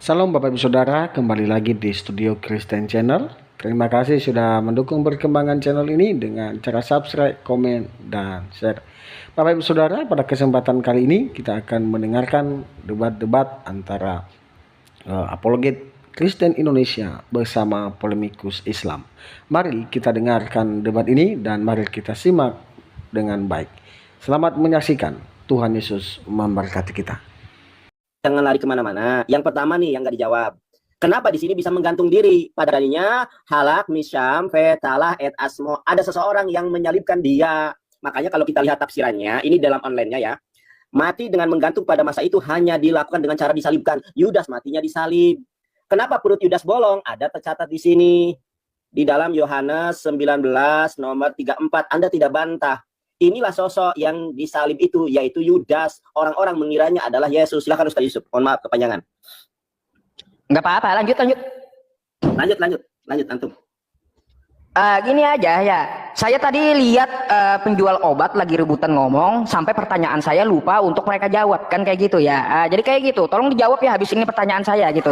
Salam Bapak Ibu Saudara, kembali lagi di Studio Kristen Channel. Terima kasih sudah mendukung perkembangan channel ini dengan cara subscribe, komen, dan share. Bapak Ibu Saudara, pada kesempatan kali ini kita akan mendengarkan debat-debat antara apologet Kristen Indonesia bersama polemikus Islam. Mari kita dengarkan debat ini dan mari kita simak dengan baik. Selamat menyaksikan. Tuhan Yesus memberkati kita. Jangan lari kemana-mana. Yang pertama nih yang nggak dijawab. Kenapa di sini bisa menggantung diri? Pada darinya halak, misyam, fetalah, et asmo. Ada seseorang yang menyalibkan dia. Makanya kalau kita lihat tafsirannya, ini dalam online-nya ya. Mati dengan menggantung pada masa itu hanya dilakukan dengan cara disalibkan. Yudas matinya disalib. Kenapa perut Yudas bolong? Ada tercatat di sini. Di dalam Yohanes 19 nomor 34. Anda tidak bantah. Inilah sosok yang disalib itu, yaitu Yudas. Orang-orang mengiranya adalah Yesus. Silakan Ustaz Yusuf. Mohon maaf kepanjangan. Nggak apa-apa, lanjut. Lanjut antum. Gini aja ya, saya tadi lihat penjual obat lagi rebutan ngomong, sampai pertanyaan saya lupa untuk mereka jawab, kan kayak gitu ya. Jadi kayak gitu, tolong dijawab ya habis ini pertanyaan saya gitu.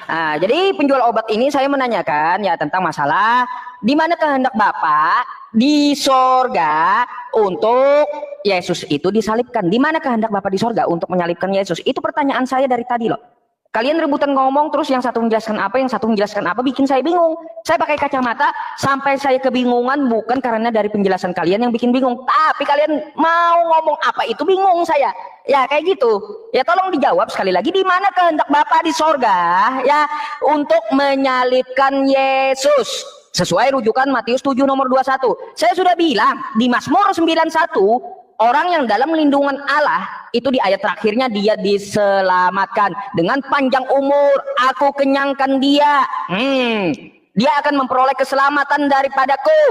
Jadi penjual obat ini saya menanyakan ya tentang masalah di mana kehendak Bapak di sorga untuk Yesus itu disalibkan. Di mana kehendak Bapak di sorga untuk menyalibkan Yesus? Itu pertanyaan saya dari tadi loh. Kalian rebutan ngomong terus yang satu menjelaskan apa, yang satu menjelaskan apa, bikin saya bingung. Saya pakai kacamata sampai saya kebingungan bukan karena dari penjelasan kalian yang bikin bingung, tapi kalian mau ngomong apa itu bingung saya. Ya kayak gitu. Ya tolong dijawab sekali lagi, di mana kehendak Bapa di sorga ya untuk menyalibkan Yesus? Sesuai rujukan Matius 7 nomor 21. Saya sudah bilang di Mazmur 91, orang yang dalam lindungan Allah itu di ayat terakhirnya dia diselamatkan dengan panjang umur. Aku kenyangkan dia. Dia akan memperoleh keselamatan daripadaku.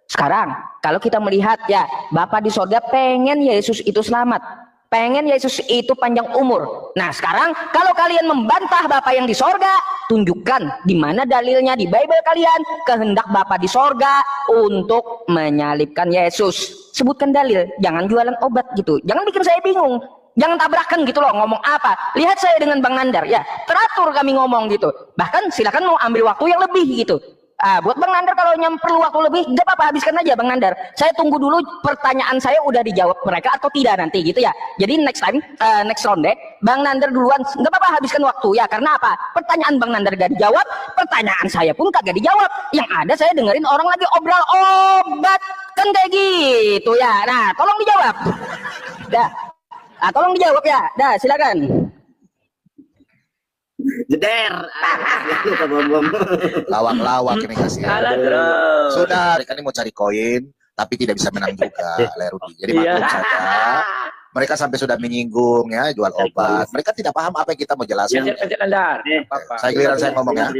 Sekarang kalau kita melihat ya, Bapa di sorga pengen Yesus itu selamat. Pengen Yesus itu panjang umur. Nah sekarang kalau kalian membantah Bapa yang di sorga, tunjukkan di mana dalilnya di Bible kalian kehendak Bapa di sorga untuk menyalibkan Yesus. Sebutkan dalil, jangan jualan obat gitu. Jangan bikin saya bingung. Jangan tabrakan gitu loh, ngomong apa. Lihat saya dengan Bang Nandar ya, teratur kami ngomong gitu. Bahkan silakan mau ambil waktu yang lebih gitu. Buat Bang Nandar kalau perlu waktu lebih, gak apa-apa, habiskan aja Bang Nandar. Saya tunggu dulu pertanyaan saya udah dijawab mereka atau tidak nanti gitu ya. Jadi next time, next ronde, Bang Nandar duluan, gak apa-apa habiskan waktu ya. Karena apa? Pertanyaan Bang Nandar gak dijawab, pertanyaan saya pun kagak dijawab. Yang ada saya dengerin orang lagi obrol obat, kan kayak gitu ya. Nah, tolong dijawab. Dah, tolong dijawab ya. Dah, silakan. Jeder. Lawak-lawak ini kasih. Sudah, mereka ini mau cari koin, tapi tidak bisa menang juga, Lerudi. Jadi maklum saja. Mereka sampai sudah menyinggung ya, jual obat. Mereka tidak paham apa yang kita mau jelaskan. Saya giliran saya ngomong ya.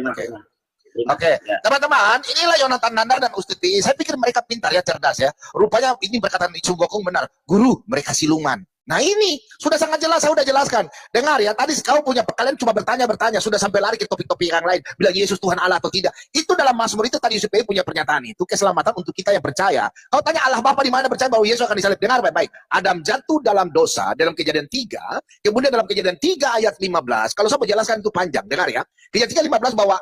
Oke, teman-teman, inilah Yonatan Nandar dan Ustuti. Saya pikir mereka pintar ya, cerdas ya. Rupanya ini perkataan Ichung Gokong benar. Guru, mereka siluman. Nah ini sudah sangat jelas, saya sudah jelaskan. Dengar ya, tadi kau punya kalian cuma bertanya, sudah sampai lari ke topik-topik yang lain, bilang Yesus Tuhan Allah atau tidak. Itu dalam Mazmur itu tadi Yusuf punya pernyataan itu keselamatan untuk kita yang percaya. Kau tanya Allah Bapa di mana percaya bahwa Yesus akan disalib. Dengar baik-baik. Adam jatuh dalam dosa dalam Kejadian 3, kemudian dalam Kejadian 3 ayat 15. Kalau saya mau jelaskan itu panjang, dengar ya. Kejadian 3 15 bahwa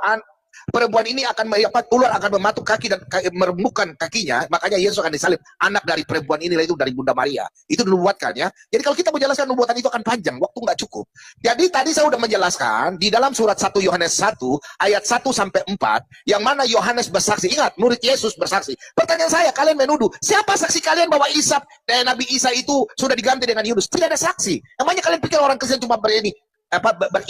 perempuan ini akan ular akan mematuk kaki dan meremukkan kakinya, makanya Yesus akan disalib. Anak dari perempuan ini itu dari Bunda Maria. Itu dinubuatkan ya. Jadi kalau kita menjelaskan nubuatan itu akan panjang, waktu nggak cukup. Jadi tadi saya sudah menjelaskan di dalam surat 1 Yohanes 1 ayat 1 sampai 4 yang mana Yohanes bersaksi. Ingat, murid Yesus bersaksi. Pertanyaan saya, kalian menuduh, siapa saksi kalian bahwa Nabi Isa itu sudah diganti dengan Yunus? Tidak ada saksi. Namanya kalian pikir orang Kristen cuma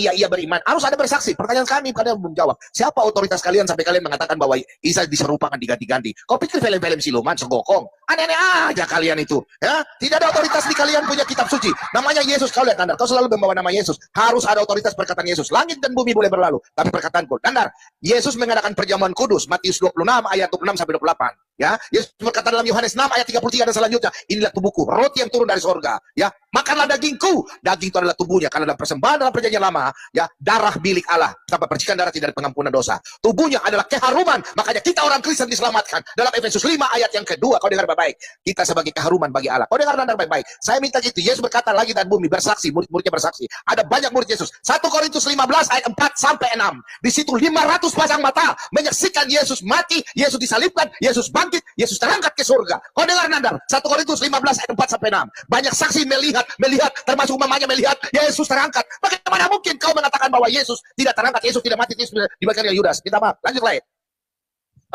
iya beriman, harus ada bersaksi. Pertanyaan kami, kalian belum jawab. Siapa otoritas kalian sampai kalian mengatakan bahwa Isa diserupakan diganti-ganti? Kau pikir film-film siluman segokong? Aneh-aneh aja kalian itu ya. Tidak ada otoritas di kalian punya kitab suci namanya Yesus. Kau lihat Nandar, kau selalu membawa nama Yesus. Harus ada otoritas perkataan Yesus. Langit dan bumi boleh berlalu, tapi perkataanku Nandar, Yesus mengadakan perjamuan kudus Matius 26 ayat 26 sampai 28. Ya, Yesus berkata dalam Yohanes 6 ayat 33 dan selanjutnya, inilah tubuhku, roti yang turun dari sorga. Ya, makanlah dagingku. Daging itu adalah tubuhnya. Karena dalam persembahan dalam perjanjian lama, ya, darah milik Allah. Tanpa percikan darah tidak ada pengampunan dosa. Tubuhnya adalah keharuman. Makanya kita orang Kristen diselamatkan. Dalam Efesus 5 ayat yang kedua, kau dengar baik-baik. Kita sebagai keharuman bagi Allah. Kau dengar baik-baik. Saya minta gitu. Yesus berkata lagi dan bumi bersaksi, murid-muridnya bersaksi. Ada banyak murid Yesus. 1 Korintus 15 ayat 4 sampai 6. Di situ 500 pasang mata menyaksikan Yesus mati, Yesus disalibkan, Yesus bangkit, Yesus terangkat ke surga. Kau dengar Nandar? 1 Korintus 15 ayat 4 sampai 6. Banyak saksi melihat, termasuk mamanya melihat Yesus terangkat. Bagaimana mungkin kau mengatakan bahwa Yesus tidak terangkat, Yesus tidak mati, Yesus dibakar oleh Yudas? Minta maaf. Lanjut lain.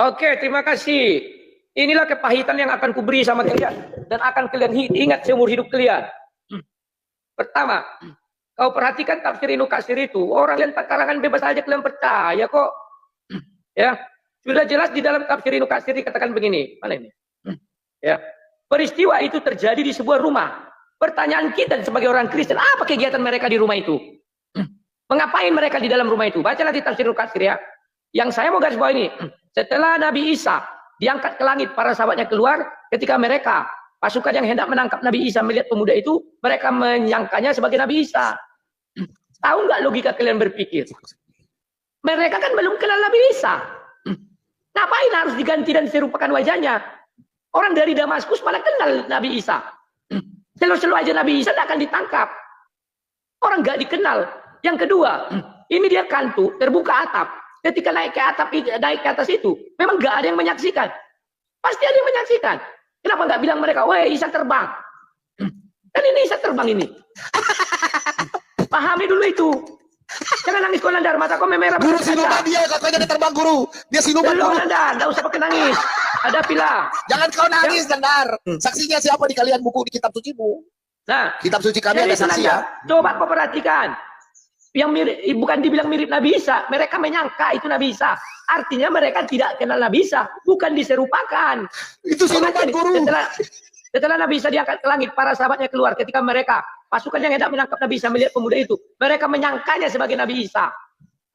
Oke, terima kasih. Inilah kepahitan yang akan kuberi sama kalian dan akan kalian ingat seumur hidup kalian. Pertama, kau perhatikan tafsir Ibnu Katsir itu, orang yang tak karangan bebas aja kalian percaya kok. Ya, sudah jelas di dalam tafsir Ibnu Katsir dikatakan begini, mana ini? Ya, peristiwa itu terjadi di sebuah rumah. Pertanyaan kita sebagai orang Kristen, apa kegiatan mereka di rumah itu? Mengapain mereka di dalam rumah itu? Bacalah di tafsir Ibnu Katsir ya. Yang saya mau garis bawah ini, setelah Nabi Isa diangkat ke langit, para sahabatnya keluar, ketika mereka pasukan yang hendak menangkap Nabi Isa melihat pemuda itu, mereka menyangkanya sebagai Nabi Isa. Tahu nggak logika kalian berpikir? Mereka kan belum kenal Nabi Isa. Ngapain harus diganti dan diserupakan wajahnya? Orang dari Damaskus malah kenal Nabi Isa. Selo-selo aja Nabi Isa tidak akan ditangkap. Orang nggak dikenal. Yang kedua, ini dia kantu, terbuka atap. Ketika naik ke atas itu, memang nggak ada yang menyaksikan. Pasti ada yang menyaksikan. Kenapa nggak bilang mereka, weh Isa terbang? Kan ini Isa terbang ini. Pahami dulu itu. Jangan nangis kau Nandar, mata kau memerah. Guru siluman dia, katanya dia terbang guru. Dia siluman Belum guru. Nandar, nggak usah pakai nangis. Ada pila. Jangan kau nangis, Nandar. Saksinya siapa di kalian buku di kitab sucimu? Nah, Kitab suci kami ada saksi ya. Coba kau perhatikan. Yang mirip, bukan dibilang mirip Nabi Isa, mereka menyangka itu Nabi Isa. Artinya mereka tidak kenal Nabi Isa, bukan diserupakan. Itu siluman guru. Setelah Nabi Isa diangkat ke langit, para sahabatnya keluar. Ketika mereka, pasukan yang hendak menangkap Nabi Isa melihat pemuda itu, mereka menyangkanya sebagai Nabi Isa.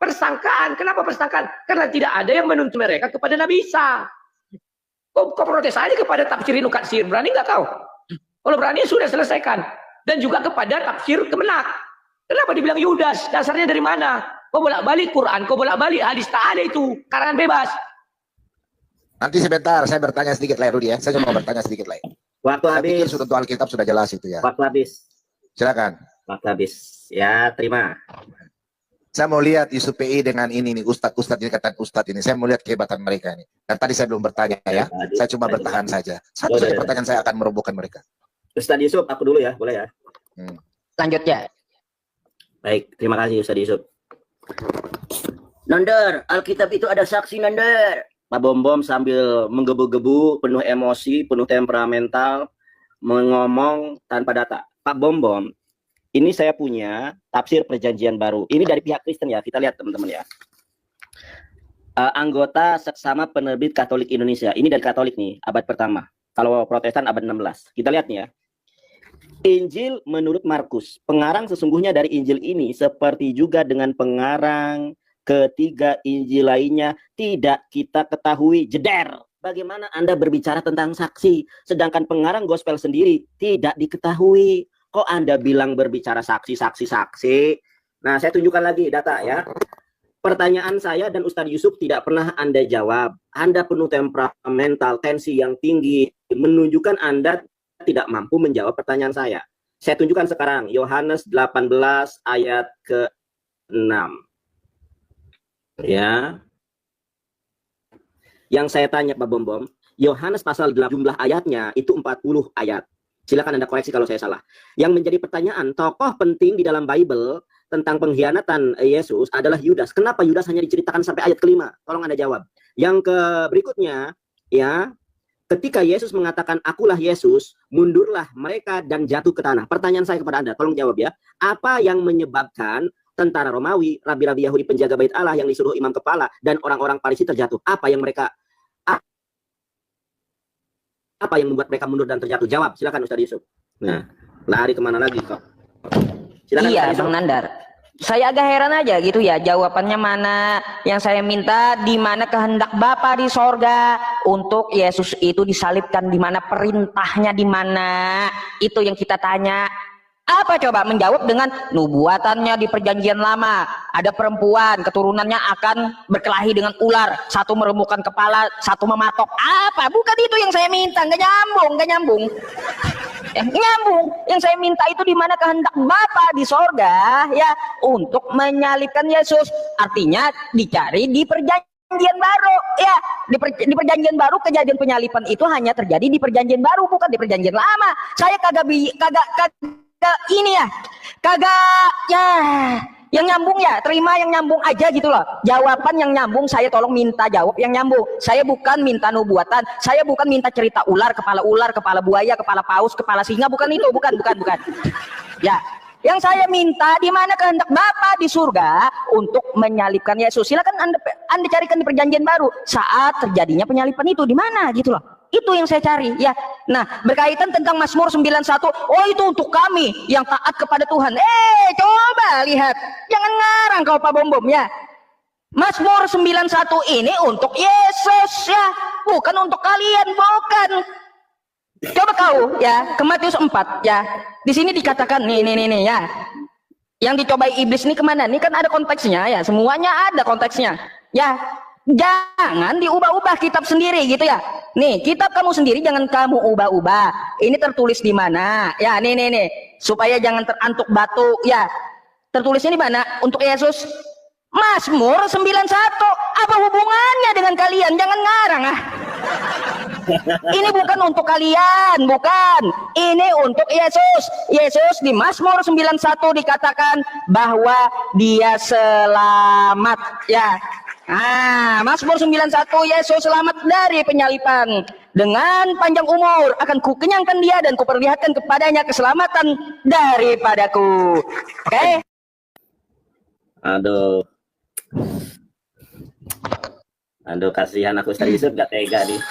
Persangkaan, kenapa persangkaan? Karena tidak ada yang menuntut mereka kepada Nabi Isa. Kau protes aja kepada tafsir Ibnu Katsir, berani nggak kau? Kalau berani sudah selesaikan. Dan juga kepada tafsir Kemenak. Kenapa dibilang Yudas? Dasarnya dari mana? Kau bolak-balik Quran, kau bolak-balik hadis, tak ada itu. Karangan bebas. Nanti sebentar, saya bertanya sedikit lagi, Rudi ya. Saya cuma bertanya sedikit lagi. Waktu Saya pikir habis. sudah untuk Alkitab sudah jelas itu ya. Waktu habis. Silakan. Waktu habis. Ya, terima. Saya mau lihat isu PI dengan ini nih, Ustadz ini kata Ustadz ini. Saya mau lihat kehebatan mereka ini. Dan tadi saya belum bertanya ya. Saya cuma bertahan saja. Satu saja pertanyaan saya akan merobohkan mereka. Ustadz Yusuf, aku dulu ya, boleh ya? Lanjut ya. Baik, terima kasih Ustadz Yusuf. Nandar, Alkitab itu ada saksi Nandar. Pak Bom sambil menggebu-gebu, penuh emosi, penuh temperamental, mengomong tanpa data. Pak Bom, ini saya punya tafsir perjanjian baru. Ini dari pihak Kristen ya, kita lihat teman-teman ya. Anggota Seksama Penerbit Katolik Indonesia. Ini dari Katolik nih, abad pertama. Kalau Protestan abad 16. Kita lihat nih ya. Injil menurut Markus. Pengarang sesungguhnya dari Injil ini seperti juga dengan pengarang ketiga Injil lainnya tidak kita ketahui. Jeder. Bagaimana Anda berbicara tentang saksi sedangkan pengarang gospel sendiri tidak diketahui? Kok Anda bilang berbicara saksi? Nah, saya tunjukkan lagi data ya. Pertanyaan saya dan Ustadz Yusuf tidak pernah Anda jawab. Anda penuh temperamental, tensi yang tinggi, menunjukkan Anda tidak mampu menjawab pertanyaan saya. Saya tunjukkan sekarang, Yohanes 18 ayat ke-6. Ya. Yang saya tanya Pak Bom, Yohanes pasal 8 jumlah ayatnya itu 40 ayat. Silakan Anda koreksi kalau saya salah. Yang menjadi pertanyaan, tokoh penting di dalam Bible tentang pengkhianatan Yesus adalah Yudas. Kenapa Yudas hanya diceritakan sampai ayat ke-5? Tolong Anda jawab. Yang berikutnya, ya, ketika Yesus mengatakan akulah Yesus, mundurlah mereka dan jatuh ke tanah. Pertanyaan saya kepada Anda, tolong jawab ya. Apa yang menyebabkan tentara Romawi, rabi-rabi Yahudi penjaga bait Allah yang disuruh imam kepala dan orang-orang Farisi terjatuh? Apa yang membuat mereka mundur dan terjatuh? Jawab, silakan Ustaz Yusuf. Nah, lari kemana lagi kok? Silakan, Iya, Ustaz Yusuf. Bang Nandar. Saya agak heran aja gitu ya, jawabannya mana. Yang saya minta, di mana kehendak Bapa di sorga untuk Yesus itu disalibkan, di mana perintahnya, di mana itu yang kita tanya. Apa coba? Menjawab dengan nubuatannya di perjanjian lama, ada perempuan keturunannya akan berkelahi dengan ular, satu meremukkan kepala, satu mematok. Apa? Bukan itu yang saya minta. Nggak nyambung, nggak nyambung. Nyambung. Yang saya minta itu di mana kehendak Bapa di sorga ya untuk menyalibkan Yesus. Artinya dicari di perjanjian baru ya, di perjanjian baru kejadian penyaliban itu hanya terjadi di perjanjian baru, bukan di perjanjian lama. Saya kagak ini ya, kagak ya yang nyambung ya, terima yang nyambung aja gitu loh. Jawaban yang nyambung, saya tolong minta jawab yang nyambung. Saya bukan minta nubuatan, saya bukan minta cerita ular, kepala buaya, kepala paus, kepala singa, bukan itu, bukan. Ya, yang saya minta di mana kehendak Bapa di surga untuk menyalibkan Yesus. Silakan Anda carikan di perjanjian baru saat terjadinya penyaliban itu di mana gitu loh. Itu yang saya cari ya. Nah, berkaitan tentang Mazmur 91, oh itu untuk kami yang taat kepada Tuhan. Coba lihat, jangan ngarang kau Pak Bom Bom ya. Mazmur 91 ini untuk Yesus ya, bukan untuk kalian, bukan. Coba kau ya ke Matius 4 ya. Di sini dikatakan nih ya. Yang dicobai iblis ini kemana? Ini kan ada konteksnya ya, semuanya ada konteksnya ya. Jangan diubah-ubah kitab sendiri gitu ya. Nih, kitab kamu sendiri jangan kamu ubah-ubah. Ini tertulis di mana? Ya, nih. Supaya jangan terantuk batu ya. Tertulisnya di mana? Untuk Yesus. Mazmur 91. Apa hubungannya dengan kalian? Jangan ngarang ah. Ini bukan untuk kalian, bukan. Ini untuk Yesus. Yesus di Mazmur 91 dikatakan bahwa dia selamat ya. Mazmur 91, Yesus selamat dari penyaliban. Dengan panjang umur akan kukenyangkan dia dan kuperlihatkan kepadanya keselamatan daripadaku. Oke? Aduh, kasihan aku Ustaz Yusuf, gak tega nih.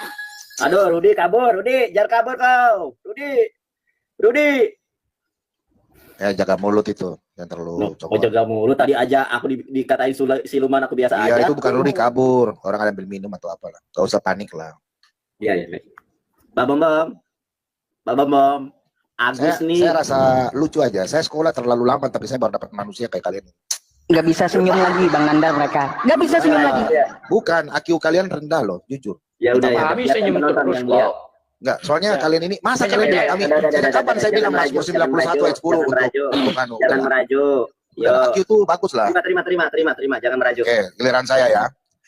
Aduh, Rudi kabur, Rudi, jangan kabur kau. Rudi. Ya jaga mulut itu, yang terlalu Oh, jaga mulut. Tadi aja aku dikatain siluman, aku biasa aja. Iya, itu bukan Rudi kabur, orang ada ambil minum atau apalah. Gak usah panik lah. Iya. Bam. Agus nih. Saya rasa lucu aja. Saya sekolah terlalu lama, tapi saya baru dapat manusia kayak kalian. Nggak bisa senyum lagi Bang Nandar mereka. Nggak bisa senyum lagi. Bukan, IQ kalian rendah loh, jujur. Ya udah ya. Kami senyum terus kok. Enggak, soalnya kalian ini masa kalian bilang kami sejak kapan saya bilang Mazmur 91 ayat 10 untuk anu. Jangan merajuk. Yo. IQ itu bagus lah. Terima, jangan merajuk. Oke, giliran saya ya.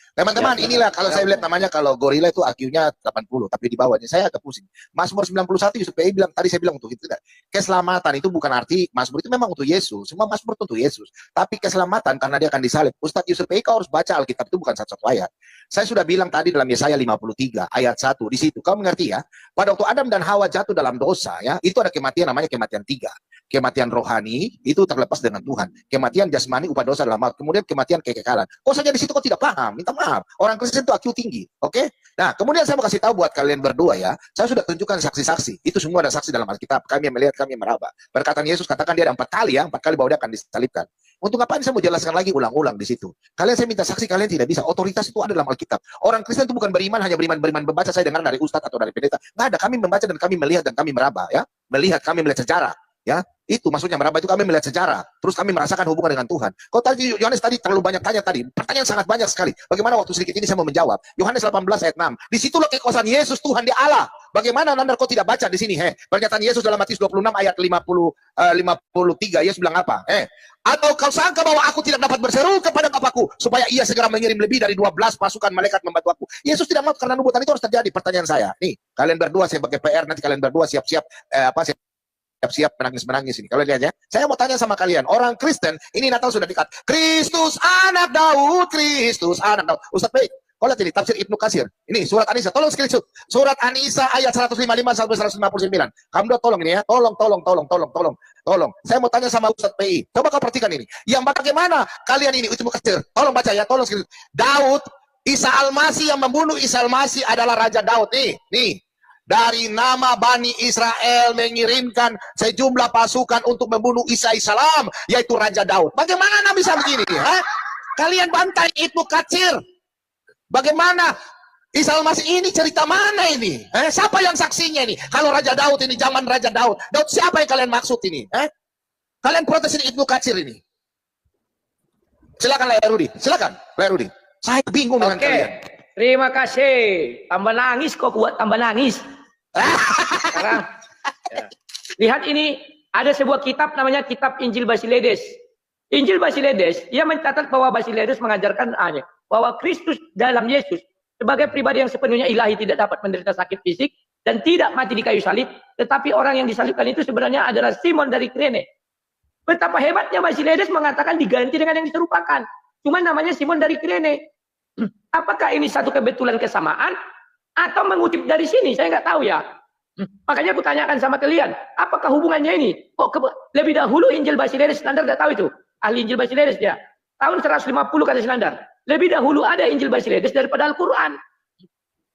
Teman-teman, inilah kalau saya lihat namanya kalau gorila itu IQ-nya 80, tapi di bawahnya saya agak pusing. Mazmur 91 Yusuf PI bilang, tadi saya bilang untuk itu keselamatan itu bukan arti Mazmur itu memang untuk Yesus. Semua Mazmur itu untuk Yesus. Tapi keselamatan karena dia akan disalib. Ustadz Yusuf PI kau harus baca Alkitab itu bukan satu-satu ayat. Saya sudah bilang tadi dalam Yesaya 53 ayat 1 di situ. Kau mengerti ya? Pada waktu Adam dan Hawa jatuh dalam dosa ya, itu ada kematian namanya kematian 3. Kematian rohani itu terlepas dengan Tuhan. Kematian jasmani upah dosa dalam maut. Kemudian kematian kekekalan. Kok saja di situ kau tidak paham? Minta maaf. Orang Kristen itu IQ tinggi. Oke? Nah, kemudian saya mau kasih tahu buat kalian berdua ya. Saya sudah tunjukkan saksi-saksi. Itu semua ada saksi dalam Alkitab. Kami yang melihat, kami yang meraba. Perkataan Yesus katakan dia ada 4 kali ya. 4 kali bahwa dia akan disalibkan. Untuk apa saya mau jelaskan lagi ulang-ulang di situ. Kalian saya minta saksi, kalian tidak bisa. Otoritas itu ada dalam Alkitab. Orang Kristen itu bukan beriman, hanya beriman membaca. Saya dengar dari ustadz atau dari pendeta. Nggak ada. Kami membaca dan kami melihat dan kami meraba ya. Kami melihat sejarah. Ya, itu maksudnya meraba itu kami melihat sejarah, terus kami merasakan hubungan dengan Tuhan. Kau tadi Yohanes tadi terlalu banyak tanya tadi, pertanyaan sangat banyak sekali. Bagaimana waktu sedikit ini saya mau menjawab? Yohanes 18 ayat 6. Di situlah kekuasaan Yesus Tuhan di Allah. Bagaimana Nanda kau tidak baca di sini? Pernyataan Yesus dalam Matius 26 ayat 53. Yesus bilang apa? Atau kau sangka bahwa aku tidak dapat berseru kepada Bapakku supaya ia segera mengirim lebih dari 12 pasukan malaikat membantu aku? Yesus tidak mau karena nubuatan itu harus terjadi. Pertanyaan saya, nih kalian berdua saya pakai PR, nanti kalian berdua siap-siap siap menangis ini. Kalau lihat ya, saya mau tanya sama kalian, orang Kristen ini Natal sudah dekat. Kristus anak Daud, Kristus anak Daud. Ustaz baik, kalau lihat ini tafsir Ibnu Katsir. Ini surat An-Nisa, tolong screenshot. Surat An-Nisa ayat 155 sampai 159. Kamu tolong ini ya, tolong. Saya mau tanya sama Ustaz PI. Coba kau perhatikan ini. Yang bagaimana kalian ini Ibnu Katsir? Tolong baca ya, tolong screenshot. Daud, Isa Al-Masih yang membunuh Isa Al-Masih adalah Raja Daud. Nih. dari nama Bani Israel mengirimkan sejumlah pasukan untuk membunuh Isa alaihissalam, yaitu Raja Daud. Bagaimana bisa begini? Hah? Kalian bantai Ibnu Katsir. Bagaimana? Isa al-Masih ini cerita mana ini? Siapa yang saksinya ini? Kalau Raja Daud ini zaman Raja Daud. Daud siapa yang kalian maksud ini? Kalian protes ini Ibnu Katsir ini. Silakan Lai Rudi. Silakan Lai Rudi. Saya bingung dengan kalian. Terima kasih. Tambah nangis kok kuat, tambah nangis. Sekarang, ya. Lihat ini, ada sebuah kitab namanya Kitab Injil Basiledes. Injil Basiledes, ia mencatat bahwa Basiledes mengajarkan bahwa Kristus dalam Yesus sebagai pribadi yang sepenuhnya ilahi tidak dapat menderita sakit fisik dan tidak mati di kayu salib, tetapi orang yang disalibkan itu sebenarnya adalah Simon dari Kirene. Betapa hebatnya Basiledes mengatakan diganti dengan yang diserupakan. Cuma namanya Simon dari Kirene. Apakah ini satu kebetulan kesamaan atau mengutip dari sini? Saya nggak tahu ya. Makanya aku tanyakan sama kalian, apakah hubungannya ini? Lebih dahulu Injil Basiledes, Nandar nggak tahu itu. Ahli Injil Basiledes dia. Tahun 150 kata Nandar. Lebih dahulu ada Injil Basiledes daripada Al-Quran.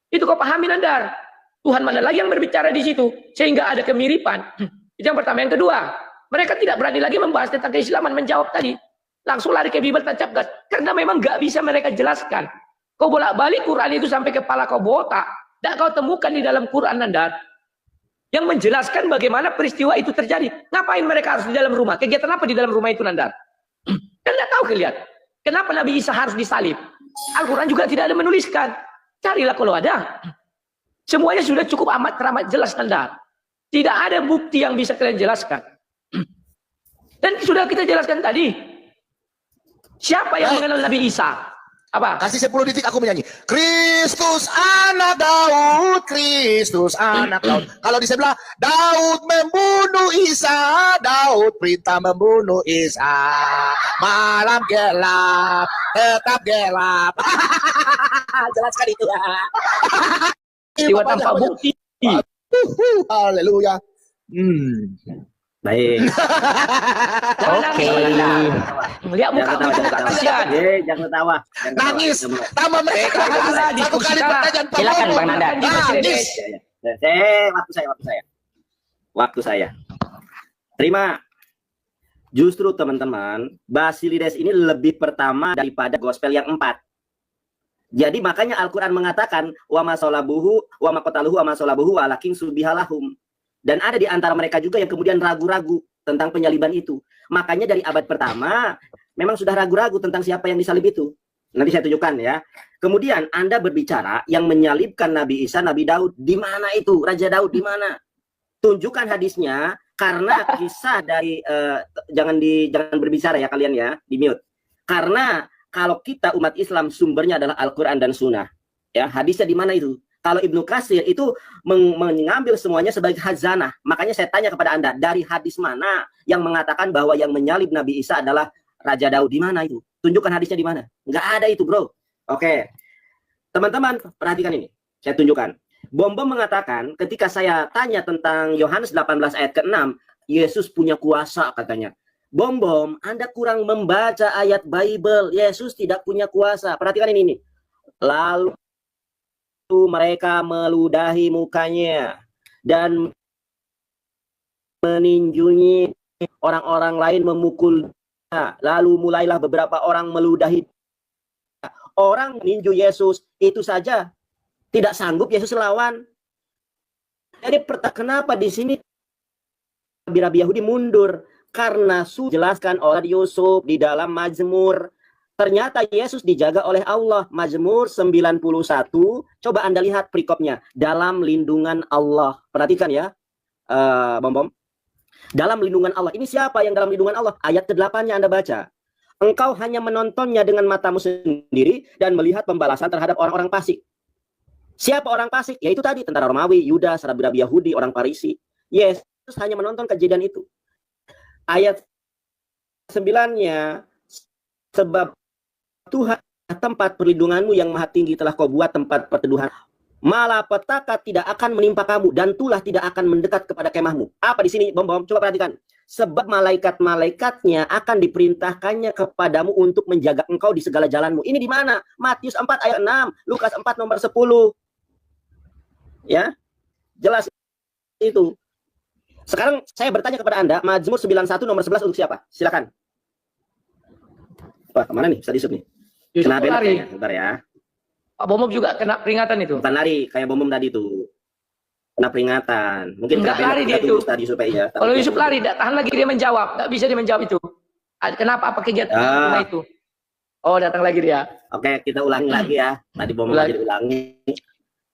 Itu kau pahami Nandar. Tuhan mana lagi yang berbicara di situ sehingga ada kemiripan. Itu yang pertama. Yang kedua, mereka tidak berani lagi membahas tentang keislaman, menjawab tadi. Langsung lari ke Bible tancap gas. Karena memang nggak bisa mereka jelaskan. Kau bolak-balik Quran itu sampai kepala kau botak. Dan kau temukan di dalam Quran Nandar yang menjelaskan bagaimana peristiwa itu terjadi. Ngapain mereka harus di dalam rumah? Kegiatan apa di dalam rumah itu Nandar? Kan nggak tahu kalian. Kenapa Nabi Isa harus disalib? Al-Quran juga tidak ada menuliskan. Carilah kalau ada. Semuanya sudah cukup amat teramat jelas Nandar. Tidak ada bukti yang bisa kalian jelaskan. Dan sudah kita jelaskan tadi. Siapa yang mengenal Nabi Isa? Apa? Kasih 10 detik aku menyanyi. Kristus anak Daud, Kristus anak Daud. Kalau di sebelah, Daud membunuh Isa, Daud perintah membunuh Isa. Malam gelap, tetap gelap. Jelaskan itu. Jiwa tanpa bukti. Haleluya. Baik. Oke. Lihat muka kasihan. Jangan ketawa. Nangis. Tambah mereka. Satu kali pertanyaan. Silakan Bang Nanda. Nangis. Waktu saya. Terima. Justru teman-teman, Basilides ini lebih pertama daripada gospel yang 4. Jadi makanya Al-Quran mengatakan wa masolabuhu wa makotaluhu wa masolabuhu walakin subihalahum. Dan ada di antara mereka juga yang kemudian ragu-ragu tentang penyaliban itu. Makanya dari abad pertama memang sudah ragu-ragu tentang siapa yang disalib itu. Nanti saya tunjukkan ya. Kemudian Anda berbicara yang menyalibkan Nabi Isa, Nabi Daud. Di mana itu? Raja Daud di mana? Tunjukkan hadisnya, karena kisah dari jangan berbicara ya kalian ya, di mute. Karena kalau kita umat Islam sumbernya adalah Al-Quran dan Sunnah. Ya, hadisnya di mana itu? Kalau Ibnu Katsir itu mengambil semuanya sebagai khazanah. Makanya saya tanya kepada Anda, dari hadis mana yang mengatakan bahwa yang menyalib Nabi Isa adalah Raja Daud? Di mana itu? Tunjukkan hadisnya di mana. Nggak ada itu, bro. Oke. Teman-teman, perhatikan ini. Saya tunjukkan. Bom-bom mengatakan, ketika saya tanya tentang Yohanes 18 ayat ke-6, Yesus punya kuasa katanya. Bom-bom, Anda kurang membaca ayat Bible. Yesus tidak punya kuasa. Perhatikan ini. Lalu mereka meludahi mukanya dan meninjungi, orang-orang lain memukul. Lalu mulailah beberapa orang meludahi. Orang meninju Yesus, itu saja tidak sanggup Yesus lawan. Jadi kenapa di sini Rabi Yahudi mundur? Karena sudah dijelaskan oleh Yusuf di dalam Mazmur. Ternyata Yesus dijaga oleh Allah. Mazmur 91. Coba Anda lihat perikopnya. Dalam lindungan Allah. Perhatikan ya. Bom-bom. Dalam lindungan Allah. Ini siapa yang dalam lindungan Allah? Ayat ke-8-nya Anda baca. Engkau hanya menontonnya dengan matamu sendiri dan melihat pembalasan terhadap orang-orang fasik. Siapa orang fasik? Yaitu tadi tentara Romawi, Yudas, Rabi Yahudi, orang Farisi. Yesus hanya menonton kejadian itu. Ayat 9-nya. Sebab Tuhan tempat perlindunganmu yang maha tinggi telah kau buat tempat perteduhan. Malapetaka tidak akan menimpa kamu dan tulah tidak akan mendekat kepada kemahmu. Apa di sini, bom-bom? Coba perhatikan. Sebab malaikat-malaikatnya akan diperintahkannya kepadamu untuk menjaga engkau di segala jalanmu. Ini di mana? Matius 4 ayat 6, Lukas 4 nomor 10. Ya. Jelas itu. Sekarang saya bertanya kepada Anda, Mazmur 91 nomor 11 untuk siapa? Silakan. Wah, kemana nih? Bisa disub nih. Yusuf Kena belok lari. kayaknya. Bentar ya. Pak Bomob juga kena peringatan itu. Bukan lari, kayak bom tadi tuh. Kena peringatan. Mungkin Enggak kena lari belok, dia kita itu. tunggu tadi supaya ya. Kalau Yusuf lari, tidak tahan lagi dia menjawab. Tidak bisa dia menjawab itu. Kenapa apa kegiatan rumah itu? Oh, datang lagi dia. Oke, kita ulangi lagi ya. Tadi bom lagi diulangi.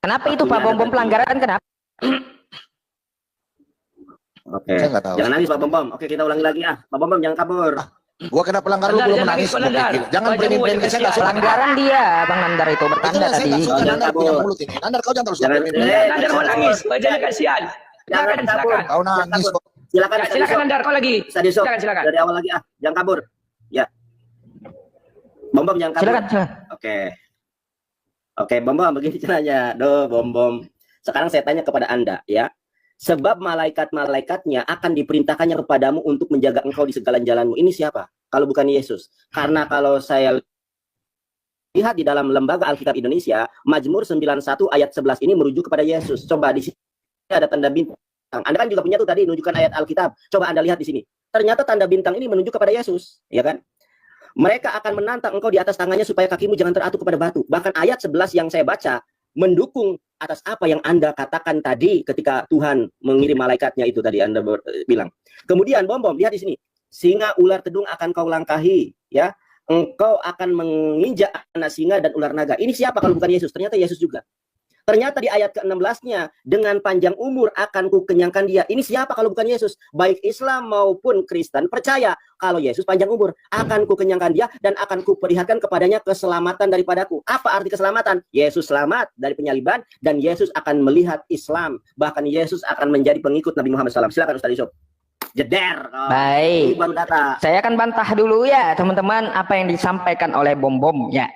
Kenapa itu Pak Bom Bom pelanggaran? Kenapa? Oke. Saya nggak tahu. Jangan nangis Pak Bom Bom. Oke, kita ulangi lagi Pak Bom Bom jangan kabur. Gua kena pelanggar lu Nandar, belum jangan menangis. nangis, Nandar. Jangan Wajahmu berani-berani wajah saya nggak suka. Pelanggaran dia, Bang Nandar itu Itu bertanda yang saya tadi. nggak suka. Jangan Nandar punya kabur. mulut ini. Nandar kau jangan terus Jangan berani. Nandar mau nangis, wajahnya kasihan. Jangan Silakan, kabur. silakan. Kau nangis kok. Silakan. Ya, silakan Nandar, kau lagi. Bisa disub. Silakan. Dari awal lagi jangan kabur. Ya. Bom Bom jangan kabur. Silakan. Oke. Oke, Bom Bom begini caranya. Bom Bom. Sekarang saya tanya kepada Anda ya. Sebab malaikat-malaikatnya akan diperintahkannya kepadamu untuk menjaga engkau di segala jalanmu. Ini siapa? Kalau bukan Yesus. Karena kalau saya lihat di dalam Lembaga Alkitab Indonesia, Mazmur 91 ayat 11 ini merujuk kepada Yesus. Coba di sini ada tanda bintang. Anda kan juga punya tuh tadi menunjukkan ayat Alkitab. Coba Anda lihat di sini. Ternyata tanda bintang ini menunjuk kepada Yesus, ya kan? Mereka akan menantang engkau di atas tangannya supaya kakimu jangan teratu kepada batu. Bahkan ayat 11 yang saya baca mendukung atas apa yang Anda katakan tadi ketika Tuhan mengirim malaikatnya itu tadi Anda bilang. Kemudian Bom Bom lihat di sini. Singa ular tedung akan kau langkahi, ya. Engkau akan menginjak anak singa dan ular naga. Ini siapa kalau bukan Yesus? Ternyata Yesus juga. Ternyata di ayat ke-16-nya, dengan panjang umur akan ku kenyangkan dia. Ini siapa kalau bukan Yesus? Baik Islam maupun Kristen percaya kalau Yesus panjang umur. Akan ku kenyangkan dia dan akan ku perlihatkan kepadanya keselamatan daripadaku. Apa arti keselamatan? Yesus selamat dari penyaliban dan Yesus akan melihat Islam. Bahkan Yesus akan menjadi pengikut Nabi Muhammad SAW. Silakan Ustaz Yusuf. Jeder. Baik. Baru data. Saya akan bantah dulu ya teman-teman apa yang disampaikan oleh Bom Bom ya.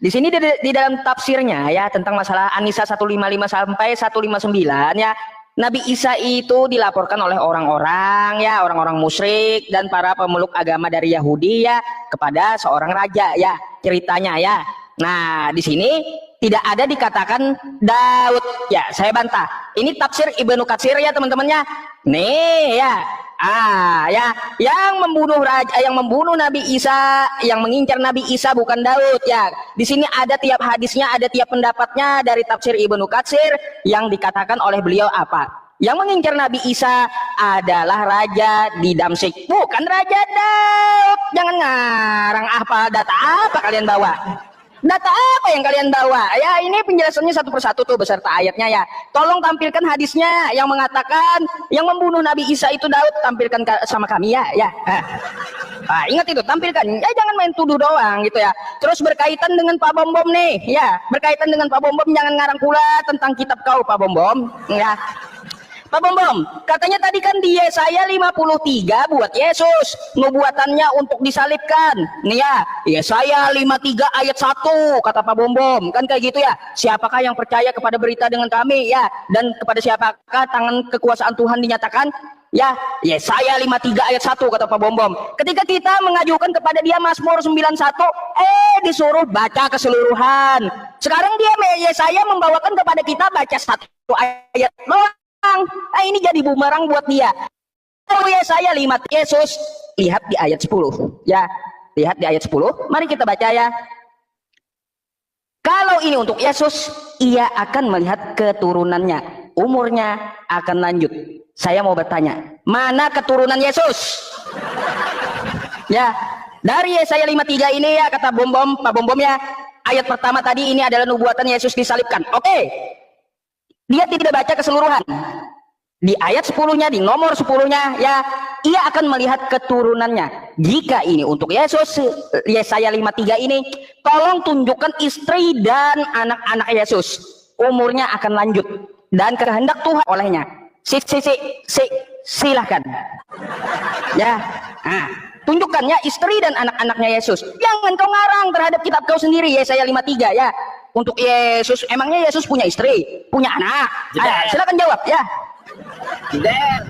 Di sini di dalam tafsirnya ya tentang masalah An-Nisa 155 sampai 159 ya. Nabi Isa itu dilaporkan oleh orang-orang ya, orang-orang musyrik dan para pemeluk agama dari Yahudi ya kepada seorang raja ya, ceritanya ya. Nah, di sini tidak ada dikatakan Daud ya, saya bantah. Ini tafsir Ibnu Katsir ya teman-temannya. Nih ya. Ya, yang membunuh raja, yang membunuh Nabi Isa, yang mengincar Nabi Isa bukan Daud ya. Di sini ada tiap hadisnya, ada tiap pendapatnya dari tafsir Ibnu Katsir yang dikatakan oleh beliau apa? Yang mengincar Nabi Isa adalah raja di Damsyik, bukan Raja Daud. Jangan ngarang apa data apa kalian bawa. Data apa yang kalian bawa? Ya, ini penjelasannya satu persatu tuh beserta ayatnya ya. Tolong tampilkan hadisnya yang mengatakan yang membunuh Nabi Isa itu Daud, tampilkan sama kami ya. Ingat itu, tampilkan. Ya, jangan main tuduh doang gitu ya. Terus berkaitan dengan Pak Bom Bom nih, ya. Berkaitan dengan Pak Bom Bom jangan ngarang pula tentang kitab kau Pak Bom Bom, ya. Pak Bom Bom, katanya tadi kan di Yesaya 53 buat Yesus, nubuatannya untuk disalibkan. Nih ya, Yesaya 53 ayat 1 kata Pak Bom Bom, kan kayak gitu ya. Siapakah yang percaya kepada berita dengan kami ya, dan kepada siapakah tangan kekuasaan Tuhan dinyatakan? Ya, Yesaya 53 ayat 1 kata Pak Bom Bom. Ketika kita mengajukan kepada dia Mazmur 91, disuruh baca keseluruhan. Sekarang dia Yesaya membawakan kepada kita baca satu ayat doang. Ini jadi bumerang buat dia. Kalau Yesaya 5 Yesus, lihat di ayat 10 ya. Lihat di ayat 10. Mari kita baca ya. Kalau ini untuk Yesus, ia akan melihat keturunannya. Umurnya akan lanjut. Saya mau bertanya, mana keturunan Yesus? Ya, dari Yesaya 53 ini ya kata Bom Bom, Pak Bom Bom ya. Ayat pertama tadi ini adalah nubuatan Yesus disalibkan. Oke. Dia tidak baca keseluruhan. Di ayat 10-nya, di nomor 10-nya ya, ia akan melihat keturunannya. Jika ini untuk Yesus, Yesaya 53 ini, tolong tunjukkan istri dan anak-anak Yesus. Umurnya akan lanjut dan kehendak Tuhan olehnya. Silahkan. Ya. Tunjukkan ya istri dan anak-anaknya Yesus. Jangan kau ngarang terhadap kitab kau sendiri Yesaya 53 ya. Untuk Yesus, emangnya Yesus punya istri, punya anak? Silakan jawab ya. Jeder.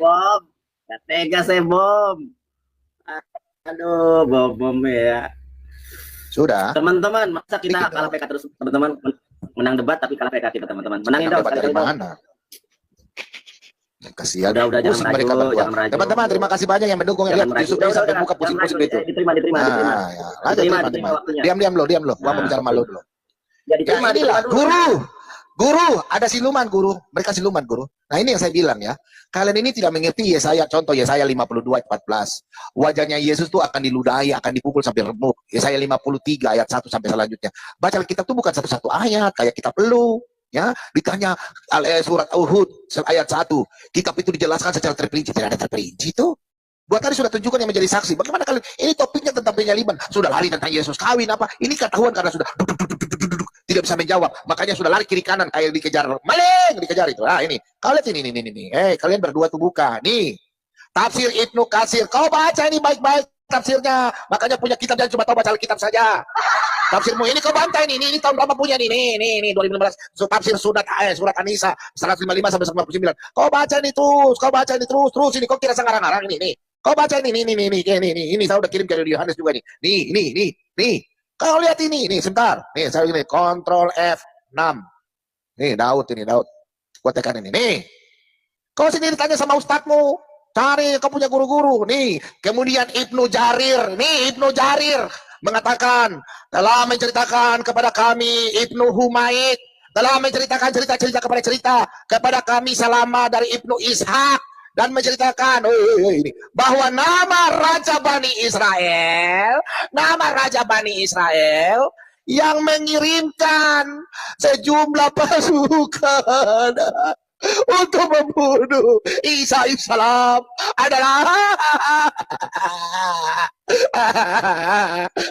Bom. Gak tega saya Bom. Aduh, Bom ya. Sudah. Teman-teman, masa kita kalah PK terus, teman-teman? Menang debat tapi kalah PK kita teman-teman. Menangin Menang dong. debat sekali dari dong. mana? Kasihan. Udah, jangan Pusing mereka merajuk, berdua. jangan merajuk. Teman-teman, terima kasih banyak yang mendukung. Jangan Lihat merajuk. Yusuf ini sampai Udah, buka jangan pusing-pusing merajuk. itu. Diterima. Ya, lanjut, Diterima terima. waktunya. Diam lo. Gua mau Nah, bicara sama lo dulu. Ya, Ya diterima inilah, dulu. guru, ada siluman guru, mereka siluman guru. Nah ini yang saya bilang ya, kalian ini tidak mengerti Yesaya, contoh Yesaya 52:14. Wajahnya Yesus tuh akan diludahi, akan dipukul sampai remuk. Yesaya 53 ayat 1 sampai selanjutnya. Baca kitab tuh bukan satu-satu ayat, kayak kitab lu. Ya, ditanya surat Uhud ayat 1, kitab itu dijelaskan secara terperinci, tidak ada terperinci tuh. Buat tadi sudah tunjukkan yang menjadi saksi. Bagaimana kalian? Ini topiknya tentang penyaliban. Sudah lari tentang Yesus kawin apa? Ini ketahuan karena sudah tidak bisa menjawab. Makanya sudah lari kiri kanan kayak dikejar maling, dikejar itu. Nah ini, kau lihat ini. Kalian berdua tuh buka. Nih, tafsir Ibnu Katsir. Kau baca ini baik-baik tafsirnya. Makanya punya kitab jangan cuma tahu baca kitab saja. Tafsirmu ini kau bantai ini tahun berapa punya nih 2015. Tafsir surat An-Nisa 155 sampai 159. Kau baca ini terus ini kau kira sangarang-arang ini. Kau baca ini saya udah kirim ke Yohanes juga nih. Nih. Kau lihat ini sebentar. Nih saya ini Ctrl F6. Nih Daud. Gua tekan ini. Nih. Kau sendiri tanya sama ustadzmu. Cari kau punya guru-guru. Nih, kemudian Ibnu Jarir mengatakan telah menceritakan kepada kami Ibnu Humaid telah menceritakan cerita kepada kami selama dari Ibnu Ishaq dan menceritakan ini bahwa nama Raja Bani Israel yang mengirimkan sejumlah pasukan untuk membunuh Isa alaihissalam adalah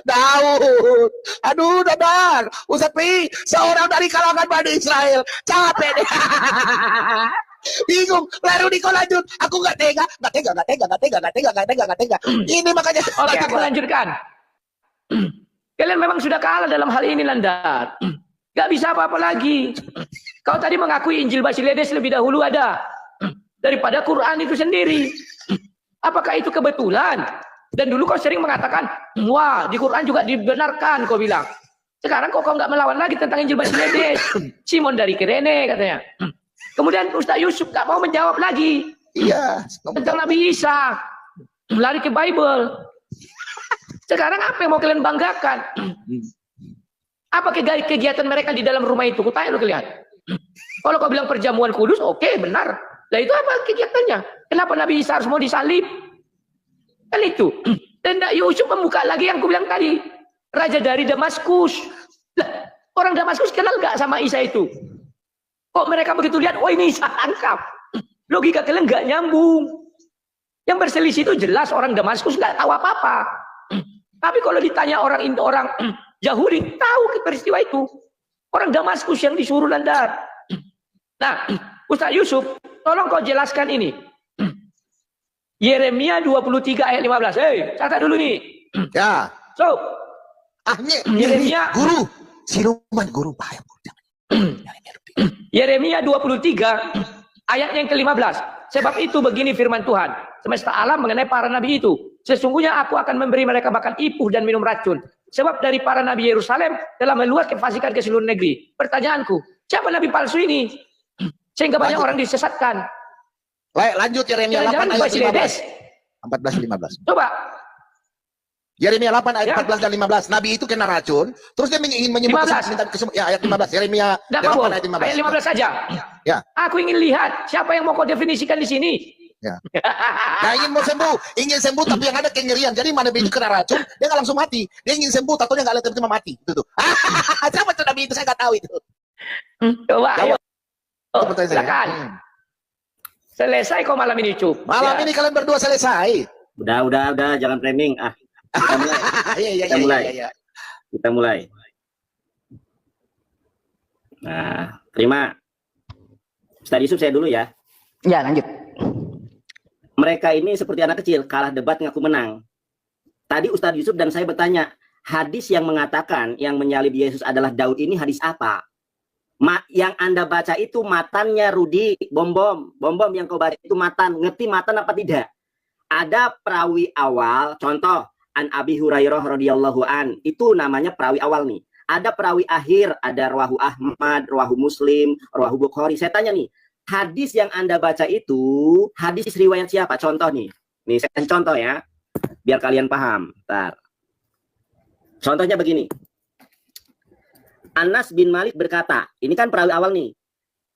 Daud. Aduh, Dabar, Ustaz Pi, seorang dari kalangan Bani Israel. Capek deh. Bingung, lalu Niko lanjut. Aku nggak tega. Ini makanya. Oke, aku lanjutkan. Kalian memang sudah kalah dalam hal ini, Nanda. Gak bisa apa-apa lagi. Kau tadi mengakui Injil Basiledes lebih dahulu ada daripada Quran itu sendiri. Apakah itu kebetulan? Dan dulu kau sering mengatakan, wah di Quran juga dibenarkan, kau bilang. Sekarang kau nggak melawan lagi tentang Injil Basiledes. Simon dari Kirene katanya. Kemudian Ustaz Yusuf gak mau menjawab lagi. Iya. Tentang Nabi Isa. Lari ke Bible. Sekarang apa yang mau kalian banggakan? Apa kegiatan mereka di dalam rumah itu? Kutanya lu kalian. Kalau kau bilang perjamuan kudus, oke, benar. Nah itu apa kegiatannya? Kenapa Nabi Isa harus mau disalib? Kan itu. Dan Yusuf membuka lagi yang kubilang tadi. Raja dari Damaskus. Lah, orang Damaskus kenal gak sama Isa itu? Kok mereka begitu lihat, oh ini Isa angkap. Logika kalian gak nyambung. Yang berselisih itu jelas orang Damaskus gak tahu apa-apa. Tapi kalau ditanya orang Yahudi tahu peristiwa itu. Orang Damaskus yang disuruh landar. Nah, Ustaz Yusuf, tolong kau jelaskan ini. Yeremia 23 ayat 15. Hei, catat dulu nih. Ya. So, Yeremia guru, siluman guru bahaya. Yeremia 23 ayat yang ke-15. Sebab itu begini firman Tuhan semesta alam mengenai para nabi itu. Sesungguhnya aku akan memberi mereka makan ipuh dan minum racun. Sebab dari para nabi Yerusalem telah meluas kefasikan ke seluruh negeri. Pertanyaanku, siapa nabi palsu ini? Sehingga banyak orang disesatkan. Lanjut Yeremia 8 ayat 15. Coba. Yeremia 8 ayat 14 dan 15. Nabi itu kena racun, terus dia ingin menyebut ayat 15. Yeremia 8 ayat 15. Ayat 15 saja. Ya. Aku ingin lihat siapa yang mau kau definisikan di sini. Ya. Nah, ingin sembuh tapi yang ada kengerian. Jadi mana Nabi itu kena racun, dia nggak langsung mati. Dia ingin sembuh, tato nggak lihat tiba-tiba mati. Itu tuh. Siapa tuh Nabi itu? Saya nggak tahu itu. Coba, ayo. Silakan. Selesai kok malam ini, Cup. Malam ini kalian berdua selesai. Udah, jangan framing. Kita mulai. Nah, terima. Ustaz Yusuf saya dulu ya. Ya, lanjut. Mereka ini seperti anak kecil, kalah debat ngaku menang. Tadi Ustaz Yusuf dan saya bertanya, hadis yang mengatakan yang menyalib Yesus adalah Daud ini hadis apa? Yang Anda baca itu matannya Rudi, bom yang kau baca itu matan. Ngerti matan apa tidak? Ada perawi awal, contoh An Abi Hurairah radhiyallahu an, itu namanya perawi awal nih. Ada perawi akhir, ada Rawahu Ahmad, Rawahu Muslim, Rawahu Bukhari. Saya tanya nih, hadis yang Anda baca itu hadis riwayat siapa? Contoh nih. Nih saya contoh ya, biar kalian paham. Bentar. Contohnya begini. Anas bin Malik berkata, ini kan perawi awal nih.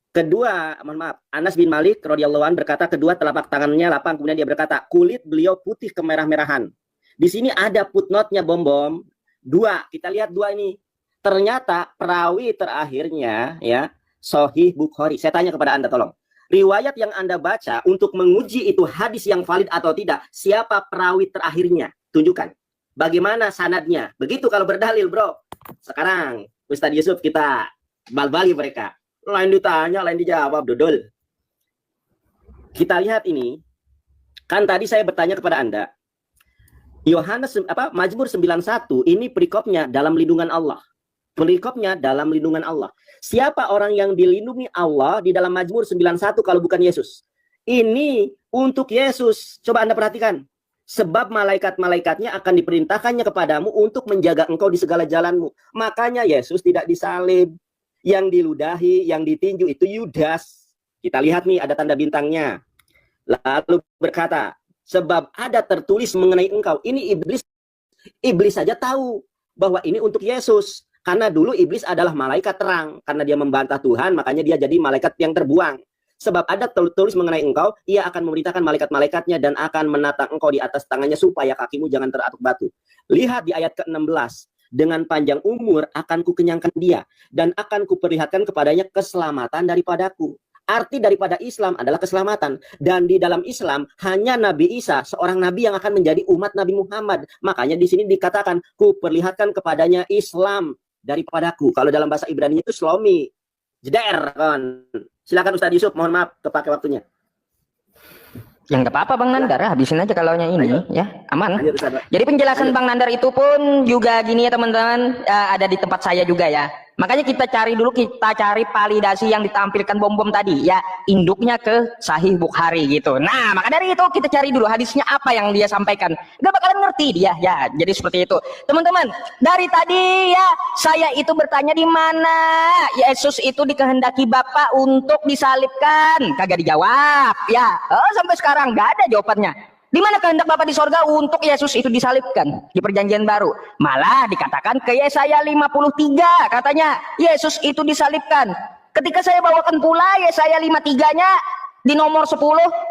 Kedua, mohon maaf, Anas bin Malik radhiyallahu anhu berkata, kedua telapak tangannya lapang, kemudian dia berkata, kulit beliau putih kemerah-merahan. Di sini ada footnote-nya bom-bom. Dua, kita lihat dua ini. Ternyata perawi terakhirnya ya Sahih Bukhari. Saya tanya kepada Anda tolong. Riwayat yang Anda baca untuk menguji itu hadis yang valid atau tidak, siapa perawi terakhirnya? Tunjukkan. Bagaimana sanadnya? Begitu kalau berdalil, bro. Sekarang Ustadz Yusuf kita bal-bali mereka. Lain ditanya, lain dijawab, dodol. Kita lihat ini. Kan tadi saya bertanya kepada Anda. Mazmur 91 ini perikopnya dalam lindungan Allah. Perikopnya dalam lindungan Allah. Siapa orang yang dilindungi Allah di dalam Mazmur 91 kalau bukan Yesus? Ini untuk Yesus. Coba Anda perhatikan. Sebab malaikat-malaikatnya akan diperintahkannya kepadamu untuk menjaga engkau di segala jalanmu. Makanya Yesus tidak disalib. Yang diludahi, yang ditinju itu Yudas. Kita lihat nih ada tanda bintangnya. Lalu berkata, sebab ada tertulis mengenai engkau. Ini iblis. Iblis saja tahu bahwa ini untuk Yesus. Karena dulu iblis adalah malaikat terang. Karena dia membantah Tuhan, makanya dia jadi malaikat yang terbuang. Sebab ada tertulis mengenai engkau, ia akan memerintahkan malaikat-malaikatnya dan akan menatang engkau di atas tangannya supaya kakimu jangan teratuk batu. Lihat di ayat ke-16. Dengan panjang umur akan kukenyangkan dia dan akan kuperlihatkan kepadanya keselamatan daripadaku. Arti daripada Islam adalah keselamatan. Dan di dalam Islam hanya Nabi Isa, seorang nabi yang akan menjadi umat Nabi Muhammad. Makanya di sini dikatakan kuperlihatkan kepadanya Islam daripadaku. Kalau dalam bahasa Ibrani itu Shlomi. Jeder kan. Silakan Ustadz Yusuf, mohon maaf kepake waktunya. Yang nggak apa-apa Bang Nandar, habisin aja kalau ini. Ayo. Ya aman. Ayo, Ustadz. Jadi penjelasan Bang Nandar itu pun juga gini ya teman-teman, ada di tempat saya juga ya. Makanya kita cari validasi yang ditampilkan bom-bom tadi ya, induknya ke Sahih Bukhari gitu. Nah maka dari itu kita cari dulu hadisnya apa yang dia sampaikan, gak bakalan ngerti dia ya. Jadi seperti itu teman-teman. Dari tadi ya saya itu bertanya di mana Yesus itu dikehendaki Bapa untuk disalibkan, kagak dijawab ya. Sampai sekarang gak ada jawabannya. Di mana kehendak Bapa di sorga untuk Yesus itu disalibkan di perjanjian baru? Malah dikatakan ke Yesaya 53 katanya Yesus itu disalibkan. Ketika saya bawakan pula Yesaya 53-nya di nomor 10,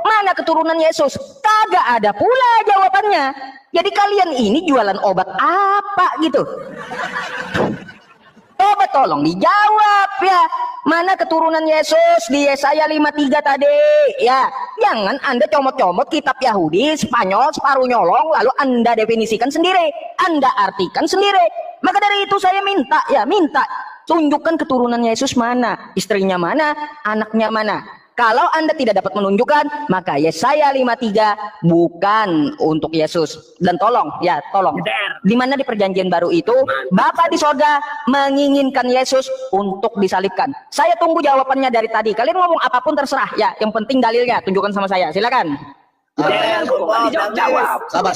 mana keturunan Yesus? Kagak ada pula jawabannya. Jadi kalian ini jualan obat apa gitu? Coba tolong dijawab ya. Mana keturunan Yesus di Yesaya 53 tadi ya. Jangan Anda comot-comot kitab Yahudi Spanyol separuh nyolong lalu Anda definisikan sendiri, Anda artikan sendiri. Maka dari itu saya minta tunjukkan keturunan Yesus mana, istrinya mana, anaknya mana. Kalau Anda tidak dapat menunjukkan, maka Yesaya 53 bukan untuk Yesus. Dan tolong, di mana di perjanjian baru itu, Bapa di sorga menginginkan Yesus untuk disalibkan. Saya tunggu jawabannya dari tadi. Kalian ngomong apapun terserah, ya. Yang penting dalilnya, tunjukkan sama saya. Silakan. Dijawab. Sabar.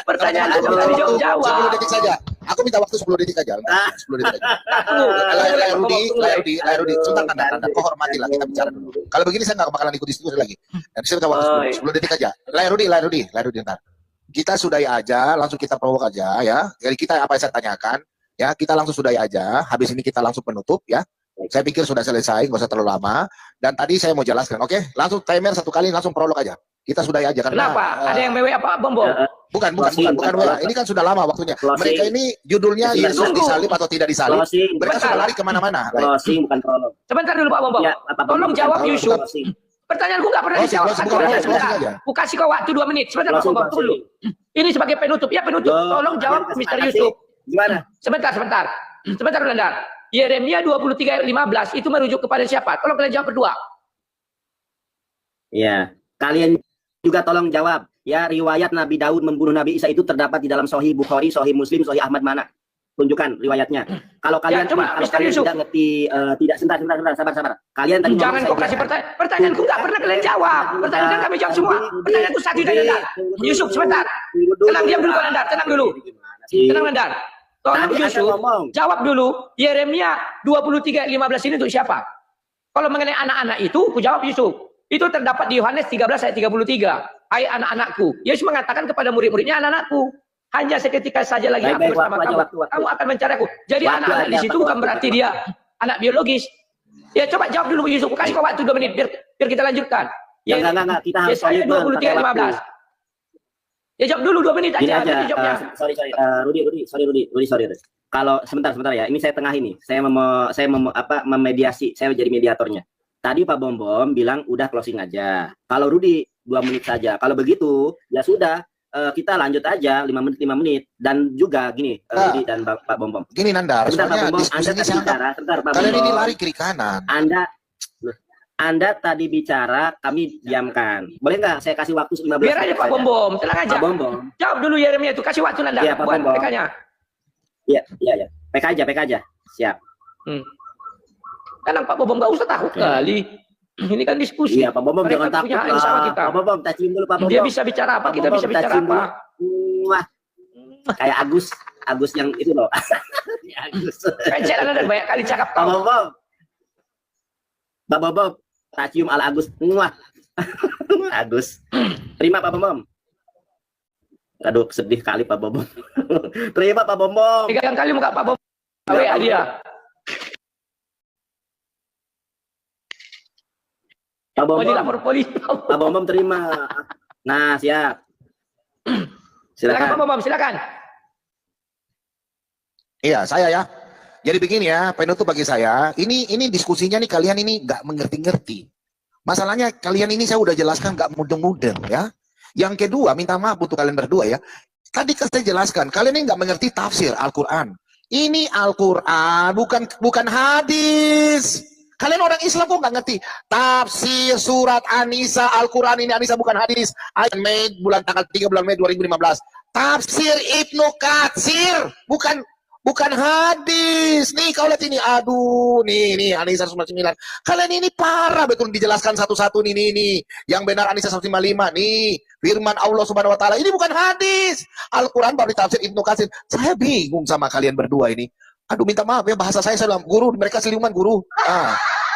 Pertanyaan aku tadi jawab. 10 detik saja. Aku minta waktu 10 detik aja. 10 detik aja. Rudi, sebentar Nanda, kau hormatilah kita bicara dulu. Kalau begini saya nggak bakalan ikut diskusi lagi. Nanti saya minta waktu 10 detik aja. Rudi, ntar. Kita sudahi aja, langsung kita provok aja ya. Jadi kita apa yang saya tanyakan, ya kita langsung sudahi aja. Habis ini kita langsung penutup ya. Saya pikir sudah selesai, nggak usah terlalu lama. Dan tadi saya mau jelaskan, oke? Langsung timer satu kali, langsung prolog aja. Kita sudahi aja karena. Kenapa? Ada yang mewe apa bom? Bukan. Ini kan sudah lama waktunya. Mereka ini judulnya Yesus disalib atau tidak disalib. Mereka sudah lari kemana-mana. Closing bukan prolog. Sebentar dulu Pak Bom. Ya, Tolong jawab Yusuf. Pertanyaanku nggak pernah dijawab. Aku kasih kau waktu 2 menit. Sebentar Pak Bom dulu. Ini sebagai penutup. Ya penutup. Tolong jawab Mr. Yusuf. Gimana? Sebentar dulu Anda. Yeremia 23 ayat 15 itu merujuk kepada siapa? Tolong kalian jawab berdua. Ya, kalian juga tolong jawab. Ya, riwayat Nabi Daud membunuh Nabi Isa itu terdapat di dalam Sahih Bukhari, Sahih Muslim, Sahih Ahmad mana? Tunjukkan riwayatnya. Kalau kalian tidak ngerti, sebentar, sabar. Kalian tadi jangan kok kasih pertanyaanku nggak pernah kalian jawab. Pertanyaan kan kami jawab semua. Pertanyaanku satu dari Anda. Yusuf sebentar. Tenang diam dulu Anda, tenang dulu. Tenang Anda. Tolong Tadi Anda Yusuf, ngomong. jawab dulu. Yeremia 23 ayat 15 ini untuk siapa? Kalau mengenai anak-anak itu, aku jawab Yusuf. Itu terdapat di Yohanes 13 ayat 33. Hai anak-anakku. Yesus mengatakan kepada murid-muridnya, anak-anakku. Hanya seketika saja lagi aku bersama kamu. Kamu akan mencari aku. Jadi anak-anak di situ bukan berarti dia anak biologis. Ya coba jawab dulu Yusuf. Kasih kau waktu 2 menit biar kita lanjutkan. Ya enggak, kita harus Yesaya 23 ayat 15. Ya jawab dulu 2 menit Gini aja. aja, Nanti jawabnya. Rudi, kalau sebentar ya, ini saya tengah ini, saya memediasi, saya jadi mediatornya. Tadi Pak Bom bilang udah closing aja. Kalau Rudi 2 menit saja. Kalau begitu ya sudah, kita lanjut aja 5 menit. Dan juga gini, Rudi dan Pak Bom. Gini Nandar, Sebentar Pak soalnya Bom, Anda diskusinya tadi saya bicara, sebentar Pak kalian ini Bom. lari kiri kanan. Anda tadi bicara, kami diamkan. Boleh nggak saya kasih waktu 15 Biar aja Pak Bom, tenang aja. Pak Bom. Jawab dulu Yeremia itu, kasih waktu Nanda. Iya, Pak Buat Bom. PK-nya. Iya. PK aja. Siap. Karena Pak Bom nggak usah takut kali. Ini kan diskusi. Iya, Pak Bom Mereka jangan takut punya hak yang sama lah. kita. Pak Bom, kita cium dulu Pak Bom. Dia bisa bicara apa, kita bisa bicara apa. Wah. Kayak Agus yang itu loh. Agus. Pencet Anda banyak kali cakap Pak kau. Bom. Pak Bom, tak cium ala Agus. Wah. Agus. Terima Pak Bom. Aduh, sedih kali Pak Bom. Terima Pak Bom. 3 kali muka Pak Bom. WA dia. Pak Bom. Mau dilapor polisi. Pak Bom terima. Nah, siap. Silakan Pak Silakan. Bom, silakan. Iya, saya ya. Jadi begini ya, penutup bagi saya, ini diskusinya nih kalian ini nggak mengerti-ngerti. Masalahnya kalian ini saya udah jelaskan nggak mudeng-mudeng ya. Yang kedua, minta maaf untuk kalian berdua ya. Tadi kan saya jelaskan, kalian ini nggak mengerti tafsir Al-Quran. Ini Al-Quran, bukan hadis. Kalian orang Islam kok nggak ngerti tafsir surat An-Nisa, Al-Quran ini An-Nisa bukan hadis. Ayat Mei bulan tanggal 3 bulan Mei 2015. Tafsir Ibnu Katsir, bukan hadis. Nih kau lihat ini, aduh, nih An-Nisa 159. Kalian ini parah betul dijelaskan satu-satu nih. Yang benar An-Nisa 155 nih. Firman Allah Subhanahu wa taala ini bukan hadis. Al-Quran baru tafsir Ibnu Katsir. Saya bingung sama kalian berdua ini. Aduh, minta maaf ya, bahasa saya bilang guru, mereka siluman guru.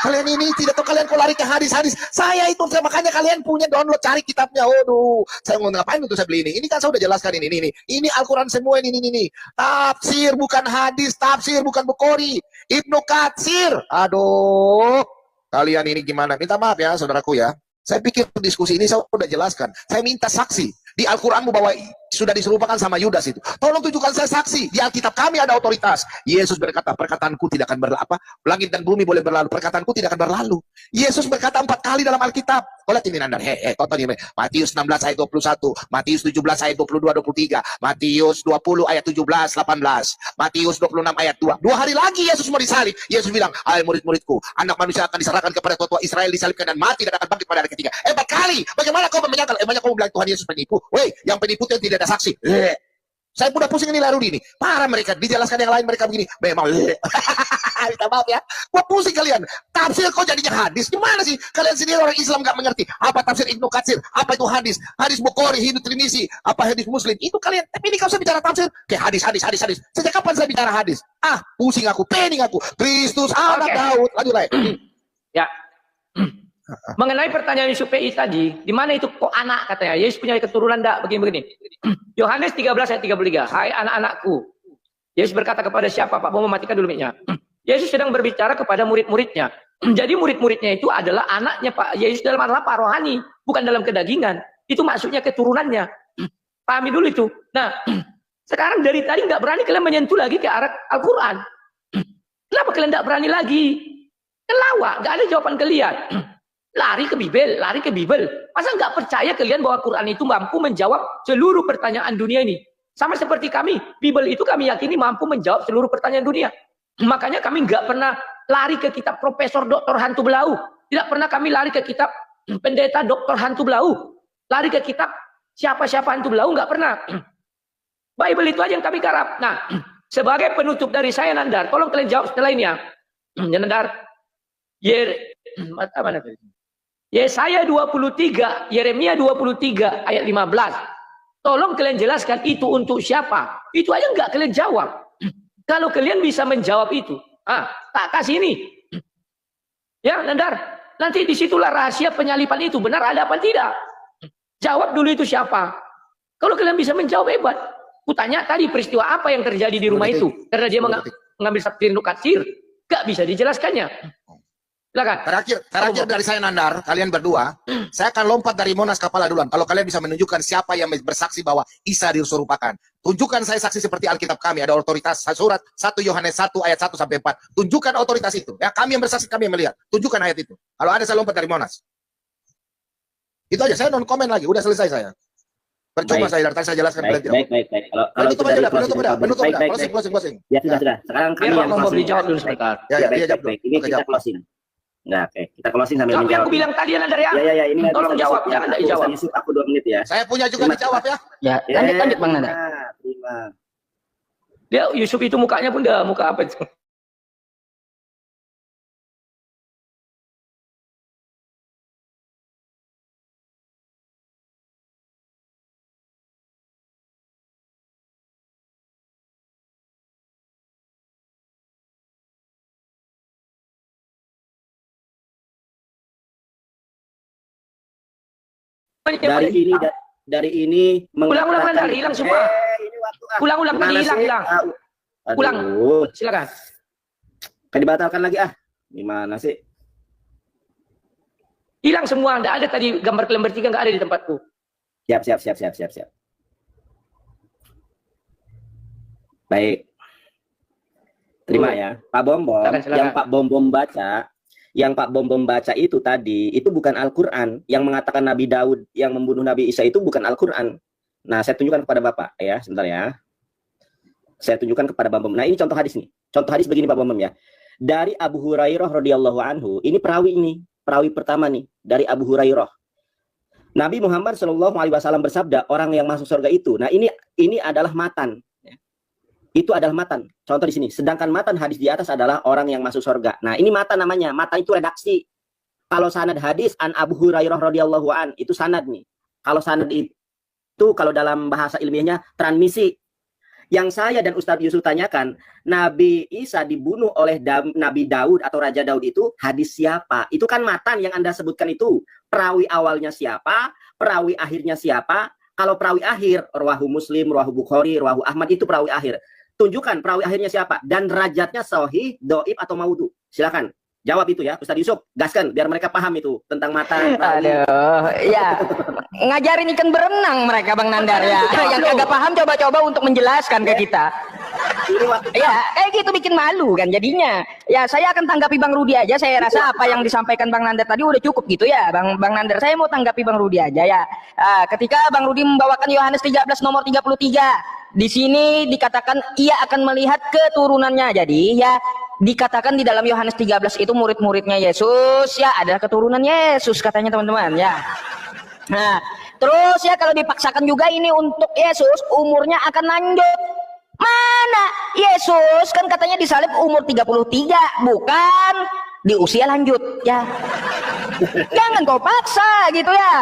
Kalian ini tidak tahu, kalian kok lari ke hadis-hadis. Saya itu, makanya kalian punya download, cari kitabnya. Waduh, saya mau ngapain untuk saya beli ini? Ini kan saya udah jelaskan ini. Ini Al-Quran semua ini. Tafsir bukan hadis, tafsir bukan Bukhari. Ibnu Katsir. Aduh, kalian ini gimana? Minta maaf ya, saudaraku ya. Saya pikir diskusi ini saya udah jelaskan. Saya minta saksi. Di Al-Quran bahwa sudah diserupakan sama Yudas itu. Tolong tunjukkan saya saksi. Di Alkitab kami ada otoritas. Yesus berkata, perkataanku tidak akan berlalu. Langit dan bumi boleh berlalu, perkataanku tidak akan berlalu. Yesus berkata 4 kali dalam Alkitab. Oh, lihat ini Nandar. Tonton ini. Matius 16 ayat 21. Matius 17 ayat 22, 23. Matius 20 ayat 17, 18. Matius 26 ayat 2. 2 hari lagi Yesus mau disalib. Yesus bilang, hai murid-muridku, anak manusia akan diserahkan kepada tua-tua Israel, disalibkan dan mati dan akan bangkit pada hari ketiga. 4 kali. Bagaimana kau menyangkal? Banyak kau bilang Tuhan Yesus penipu. Woi, yang penipu itu yang tidak ada saksi. Saya udah pusing ini Larudi ini. Parah mereka. Dijelaskan yang lain mereka begini. Memang. Minta maaf ya. Gua pusing kalian. Tafsir kok jadinya hadis? Gimana sih? Kalian sendiri orang Islam gak mengerti. Apa tafsir Ibnu Katsir? Apa itu hadis? Hadis Bukhari, Hindu Trimisi. Apa hadis Muslim? Itu kalian. Tapi ini kalau saya bicara tafsir. Kayak hadis. Sejak kapan saya bicara hadis? Pusing aku. Pening aku. Kristus, anak Daud. Lanjut lah. Ya. Mengenai pertanyaan Yusuf PI tadi, di mana itu kok anak katanya? Yesus punya keturunan enggak? Begini. Yohanes 13 ayat 33. Hai anak-anakku. Yesus berkata kepada siapa? Pak, mau mematikan dulu mic-nya. Yesus sedang berbicara kepada murid-muridnya. Jadi murid-muridnya itu adalah anaknya Pak Yesus dalam arti Pak rohani, bukan dalam kedagingan. Itu maksudnya keturunannya. Pahami dulu itu. Nah, sekarang dari tadi nggak berani kalian menyentuh lagi ke arah Al-Quran. Kenapa kalian nggak berani lagi? Kelawak, nggak ada jawaban kalian. Lari ke Bibel. Masa nggak percaya kalian bahwa Quran itu mampu menjawab seluruh pertanyaan dunia ini? Sama seperti kami, Bibel itu kami yakini mampu menjawab seluruh pertanyaan dunia. Makanya kami nggak pernah lari ke kitab Profesor Doktor Hantu Belau. Tidak pernah kami lari ke kitab Pendeta Doktor Hantu Belau. Lari ke kitab siapa-siapa Hantu Belau, nggak pernah. Bible itu aja yang kami garap. Nah, sebagai penutup dari saya Nandar, tolong kalian jawab setelah ini ya. Nandar, Yesaya 23, Yeremia 23 ayat 15. Tolong kalian jelaskan itu untuk siapa? Itu aja nggak kalian jawab. Kalau kalian bisa menjawab itu, tak kasih ini. Ya, Nandar. Nanti disitulah rahasia penyalipan itu. Benar ada apa tidak? Jawab dulu itu siapa. Kalau kalian bisa menjawab, hebat. Kutanya tadi peristiwa apa yang terjadi di rumah itu. Karena dia mengambil tafsir Ibnu Katsir. Gak bisa dijelaskannya. Silakan. Terakhir dari saya, Nandar, kalian berdua, saya akan lompat dari Monas Kepala duluan. Kalau kalian bisa menunjukkan siapa yang bersaksi bahwa Isa diusurupakan. Tunjukkan saya saksi seperti Alkitab kami, ada otoritas surat 1 Yohanes 1 ayat 1 sampai 4. Tunjukkan otoritas itu. Ya, kami yang bersaksi, kami yang melihat. Tunjukkan ayat itu. Kalau ada saya lompat dari Monas. Itu aja, saya non komen lagi, udah selesai saya. Percuma saya dari tadi saya jelaskan. Baik. Kalau itu dari Closing. Ya sudah. Sekarang kami yang mau closing. dijawab dulu sebentar. Baik. Ini kita closing. Nah, oke. Kita closing sambil Jawab yang menjawab. aku bilang tadi, Nandar ya. Ya, ini tolong jawab, jangan tidak dijawab. Yusuf, aku 2 menit ya. Saya punya juga dijawab ya. Ya, lanjut Bang Nandar. Terima. Dia Yusuf itu mukanya pun udah muka apa itu? Dari ini Ulang-ulang Nandar, hilang semua. Ini waktu Ulang-ulang tadi hilang. Ulang. Silakan. Kan dibatalkan lagi Gimana sih? Hilang semua, enggak ada tadi gambar kalian bertiga, enggak ada di tempatku. Siap. Baik. Terima ya. Pak Bombom, Silakan. yang Pak Bombom baca itu tadi, itu bukan Al-Quran. Yang mengatakan Nabi Daud yang membunuh Nabi Isa itu bukan Al-Quran. Nah, saya tunjukkan kepada Bapak ya, sebentar ya. Saya tunjukkan kepada Pak Bombom. Nah, ini contoh hadis nih. Contoh hadis begini Pak Bombom ya. Dari Abu Hurairah radhiyallahu anhu, ini perawi pertama nih dari Abu Hurairah. Nabi Muhammad SAW bersabda, orang yang masuk surga itu. Nah, ini adalah matan. Itu adalah matan. Contoh di sini. Sedangkan matan hadis di atas adalah orang yang masuk surga. Nah, ini matan namanya. Matan itu redaksi. Kalau sanad hadis an Abu Hurairah radhiyallahu an, itu sanad nih. Kalau sanad itu kalau dalam bahasa ilmiahnya transmisi. Yang saya dan Ustadz Yusuf tanyakan, Nabi Isa dibunuh oleh Nabi Daud atau Raja Daud itu hadis siapa? Itu kan matan yang Anda sebutkan itu. Perawi awalnya siapa? Perawi akhirnya siapa? Kalau perawi akhir, rawahu Muslim, rawahu Bukhari, rawahu Ahmad, itu perawi akhir. Tunjukkan perawi akhirnya siapa dan derajatnya sahih, dhaif atau maudhu. Silakan jawab itu ya, Ustaz Yusuf, gaskan biar mereka paham itu tentang mata. Aduh, ya ngajarin ikan berenang mereka Bang Nandar ya. Yang kagak paham coba-coba untuk menjelaskan ke kita. Ya, kayak gitu bikin malu kan jadinya. Ya, saya akan tanggapi Bang Rudi aja. Saya rasa apa yang disampaikan Bang Nandar tadi udah cukup gitu ya, Bang Nandar. Saya mau tanggapi Bang Rudi aja ya. Ketika Bang Rudi membawakan Yohanes 13 nomor 33, di sini dikatakan ia akan melihat keturunannya. Jadi ya dikatakan di dalam Yohanes 13 itu murid-muridnya Yesus ya adalah keturunan Yesus katanya teman-teman ya. Nah, terus ya kalau dipaksakan juga ini untuk Yesus umurnya akan lanjut. Mana Yesus kan katanya disalib umur 33, bukan di usia lanjut ya. Jangan kau paksa gitu ya.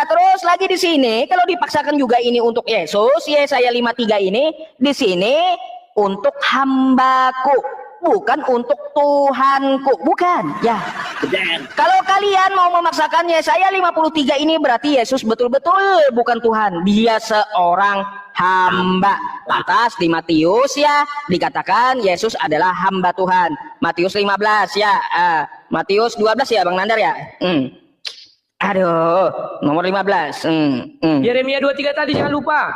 Terus lagi di sini kalau dipaksakan juga ini untuk Yesus, Yesaya 53 ini di sini untuk hambaku, bukan untuk Tuhanku, bukan ya. Kalau kalian mau memaksakan Yesaya 53 ini berarti Yesus betul-betul bukan Tuhan, dia seorang hamba. Lantas di Matius ya dikatakan Yesus adalah hamba Tuhan. Matius 15 ya. Matius 12 ya Bang Nandar ya. Aduh, nomor 15. Yeremia 23 tadi jangan lupa.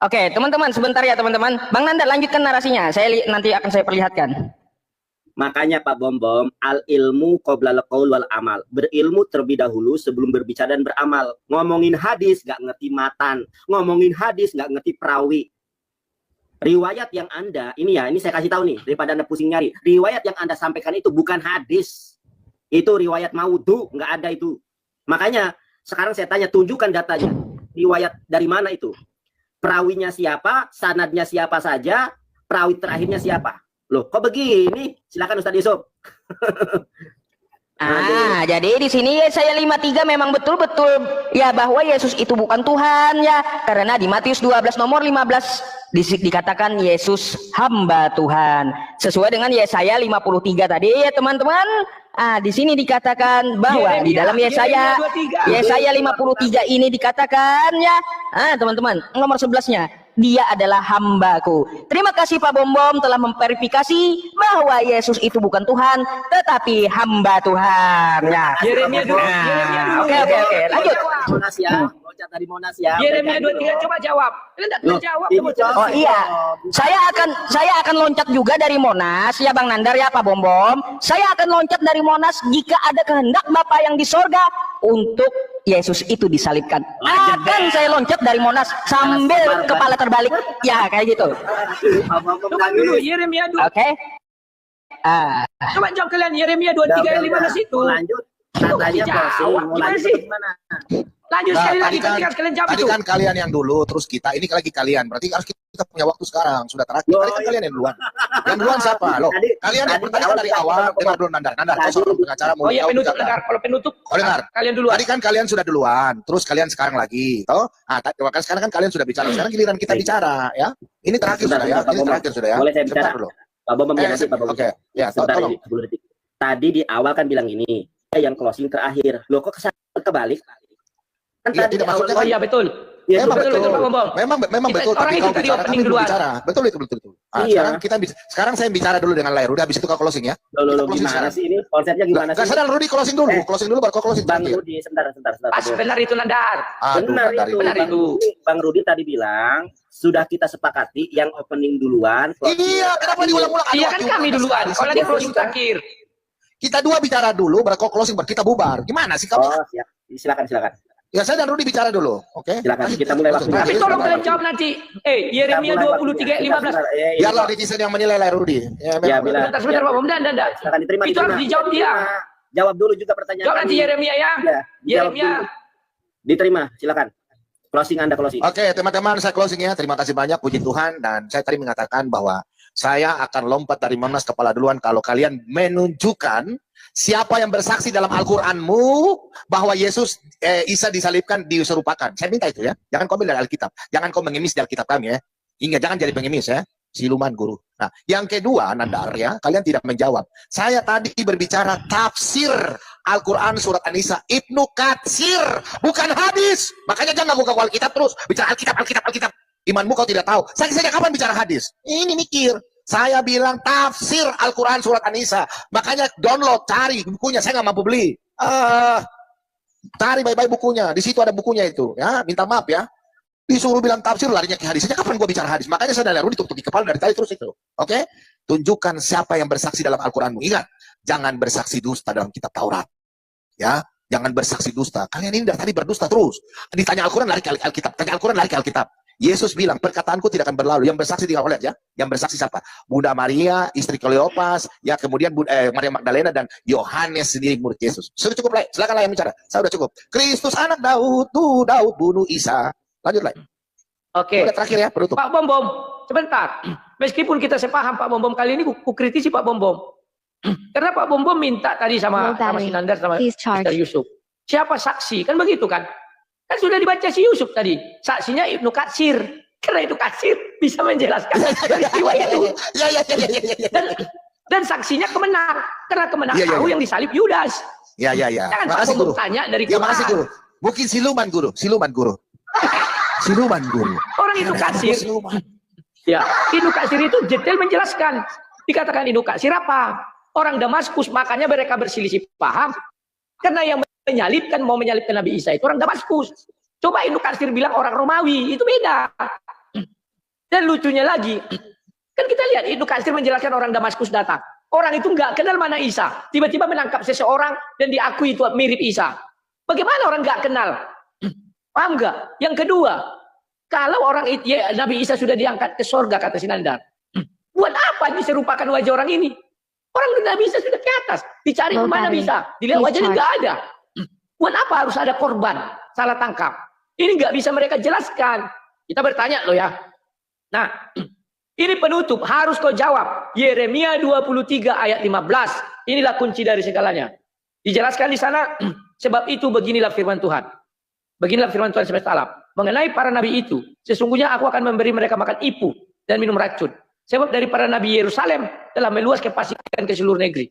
Oke, teman-teman sebentar ya teman-teman. Bang Nandar lanjutkan narasinya. Nanti akan saya perlihatkan. Makanya Pak Bombom, al ilmu qoblal qaul wal amal. Berilmu terlebih dahulu sebelum berbicara dan beramal. Ngomongin hadis nggak ngerti matan, ngomongin hadis nggak ngerti perawi. Riwayat yang Anda, ini saya kasih tahu nih daripada Anda pusing nyari. Riwayat yang Anda sampaikan itu bukan hadis. Itu riwayat maudhu, nggak ada itu. Makanya sekarang saya tanya, tunjukkan datanya. Riwayat dari mana itu? Perawinya siapa, sanadnya siapa saja, perawi terakhirnya siapa? Loh, kok begini? Silakan Ustaz Yusuf. Jadi di sini Yesaya 53 memang betul-betul ya bahwa Yesus itu bukan Tuhan ya. Karena di Matius 12 nomor 15 dikatakan Yesus hamba Tuhan. Sesuai dengan Yesaya 53 tadi ya teman-teman. Di sini dikatakan bahwa di dalam Yesaya 53 ini dikatakan ya, teman-teman, nomor 11-nya, dia adalah hambaku. Terima kasih Pak Bom telah memverifikasi bahwa Yesus itu bukan Tuhan, tetapi hamba Tuhan. Ya. Yeremia 2. Oke, lanjut. Monas ya, loncat dari Monas ya. Yeremia 23 coba jawab. Kalian enggak jawab. Oh iya, saya akan loncat juga dari Monas ya Bang Nandar ya Pak Bom. Saya akan loncat dari Monas jika ada kehendak Bapa yang di sorga untuk Yesus itu disalibkan. Akan saya loncat dari Monas sambil kepala terbalik. Ya kayak gitu. Coba dulu Yeremia 2. Oke. Coba jawab kalian Yeremia 23 ayat 15 itu. Lanjut. Katanya Jawab. Gimana sih? Lanjut Nah, sekali lagi tadi ketika kalian jawab tadi itu. kan kalian yang dulu, terus kita, ini lagi kalian. Berarti harus kita punya waktu sekarang. Sudah terakhir. Tadi kan kalian yang duluan. Yang duluan siapa? Loh, kalian yang bertanya dari awal. Dengar dulu Nandar. Kau seorang pengacara mau Oh iya, tahu penutup bicara. dengar. Kalau penutup, Dengar. kalian duluan. Tadi kan kalian sudah duluan, terus kalian sekarang lagi, toh? Sekarang kan kalian sudah bicara. Sekarang giliran kita bicara, ya. Ini terakhir sudah ya. Ini terakhir sudah ya. Boleh saya bicara? Sebentar dulu. Pak Bom mengerti, Pak Bom. Oke. Ya, Sebentar tolong. ini, 10 detik. Tadi di awal kan bilang ini, yang closing terakhir. Loh kok kebalik? Kan Iya, tadi tidak di awal- maksudnya Oh iya betul. Iya, Memang betul, betul. Pak Bom. Memang Kita- betul. orang Tapi itu kau tadi bicara, opening kami duluan. bicara. Betul itu. Iya. Sekarang saya bicara dulu dengan Lai. Udah habis itu kau closing ya. Loh, Kita closing gimana sekarang. sih ini? Konsepnya gimana Nggak sih? sadar Rudi closing dulu. Closing dulu baru kau closing. Bang terakhir. Rudi, sebentar. Pas benar itu Nandar. Aduh, Benar Nandar itu. Benar Bang itu. Rudi- Bang Rudi tadi bilang sudah kita sepakati yang opening duluan. closing Iya, kenapa diulang-ulang? Aduh, Iya kan kami duluan. Kalau dia closing terakhir. Kita dua bicara dulu, baru kau closing, baru kita bubar. Gimana sih kamu? Oh, siap. Silakan. Ya saya dan Rudi bicara dulu, oke? Silakan, kita mulai waktu. Tapi tolong kalian jawab nanti. Yeremia 23 ayat 15. Biarlah netizen yang menilai Lai Rudi. Ya, Ya, memang. bila. Sebentar Pak Bom dan. Silakan diterima. Itu harus dijawab dia. Jawab dulu juga pertanyaan. Jawab nanti kami. Yeremia ya. Ya, dijawab Yeremia. dulu. Diterima, silakan. Closing Anda closing. Oke, teman-teman, saya closing ya. Terima kasih banyak, puji Tuhan. Dan saya tadi mengatakan bahwa saya akan lompat dari Monas kepala duluan kalau kalian menunjukkan siapa yang bersaksi dalam Al-Quranmu bahwa Yesus Isa disalibkan, diserupakan. Saya minta itu ya. Jangan kau ambil dari Alkitab. Jangan kau mengemis dari Alkitab kami ya. Ingat, jangan jadi pengemis ya. Siluman guru. Nah, yang kedua, Nandar ya, kalian tidak menjawab. Saya tadi berbicara tafsir Al-Quran surat An-Nisa. Ibnu Katsir, bukan hadis. Makanya jangan buka Alkitab terus. Bicara Alkitab. Imanmu kau tidak tahu. Saya kapan bicara hadis? Ini mikir. Saya bilang tafsir Al-Quran surat An-Nisa. Makanya download, cari bukunya. Saya nggak mampu beli. Cari baik-baik bukunya. Di situ ada bukunya itu. Ya, minta maaf ya. Disuruh bilang tafsir, larinya ke hadis. Kapan gua bicara hadis? Makanya saya dari Rudi tutup di kepala dari tadi terus itu. Oke? Tunjukkan siapa yang bersaksi dalam Al-Quranmu. Ingat, jangan bersaksi dusta dalam kitab Taurat. Ya, jangan bersaksi dusta. Kalian ini dari tadi berdusta terus. Ditanya Al-Quran, lari ke Alkitab. Tanya Al-Quran, lari ke Alkitab. Yesus bilang, perkataanku tidak akan berlalu. Yang bersaksi tinggal lihat ya. Yang bersaksi siapa? Bunda Maria, istri Kleopas, ya kemudian Maria Magdalena dan Yohanes sendiri murid Yesus. Sudah cukup, Lai. Silakan Lai yang bicara. Saya sudah cukup. Kristus anak Daud, tuh Daud bunuh Isa. Lanjut, Lai. Oke. Udah terakhir ya, penutup. Pak Bom, sebentar. Meskipun kita sepaham Pak Bom kali ini, ku kritisi Pak Bom. Karena Pak Bom minta tadi sama si Nandar sama Mr. Yusuf. Siapa saksi? Kan begitu kan? Kan sudah dibaca si Yusuf tadi. Saksinya Ibnu Katsir. Karena Ibnu Katsir bisa menjelaskan peristiwa itu. Dan saksinya kemenang. Karena kemenang tahu yang disalib Yudas. Ya. Jangan Pak Makasih, Bom Guru. tanya dari Ya, Quran. makasih, Guru. Mungkin siluman, Guru. Siluman, Guru. Orang Ibnu Katsir. Ya, Ibnu Katsir itu detail menjelaskan. Dikatakan Ibnu Katsir apa? Orang Damaskus, makanya mereka berselisih paham. Karena yang mau menyalibkan Nabi Isa itu orang Damaskus. Coba Ibnu Katsir bilang orang Romawi, itu beda. Dan lucunya lagi, kan kita lihat Ibnu Katsir menjelaskan orang Damaskus datang. Orang itu nggak kenal mana Isa. Tiba-tiba menangkap seseorang dan diakui itu mirip Isa. Bagaimana orang nggak kenal? Paham nggak? Yang kedua, kalau orang itu, ya, Nabi Isa sudah diangkat ke sorga, kata Sinandar. Buat apa diserupakan wajah orang ini? Orang Nabi Isa sudah ke atas. Dicari kemana bisa? Dilihat wajahnya nggak ada. Buat apa harus ada korban? Salah tangkap. Ini nggak bisa mereka jelaskan. Kita bertanya loh ya. Nah, ini penutup. Harus kau jawab. Yeremia 23 ayat 15. Inilah kunci dari segalanya. Dijelaskan di sana. Sebab itu beginilah firman Tuhan. Beginilah firman Tuhan semesta alam. mengenai para nabi itu, sesungguhnya aku akan memberi mereka makan ipu dan minum racun. Sebab dari para nabi Yerusalem telah meluas ke fasikan ke seluruh negeri.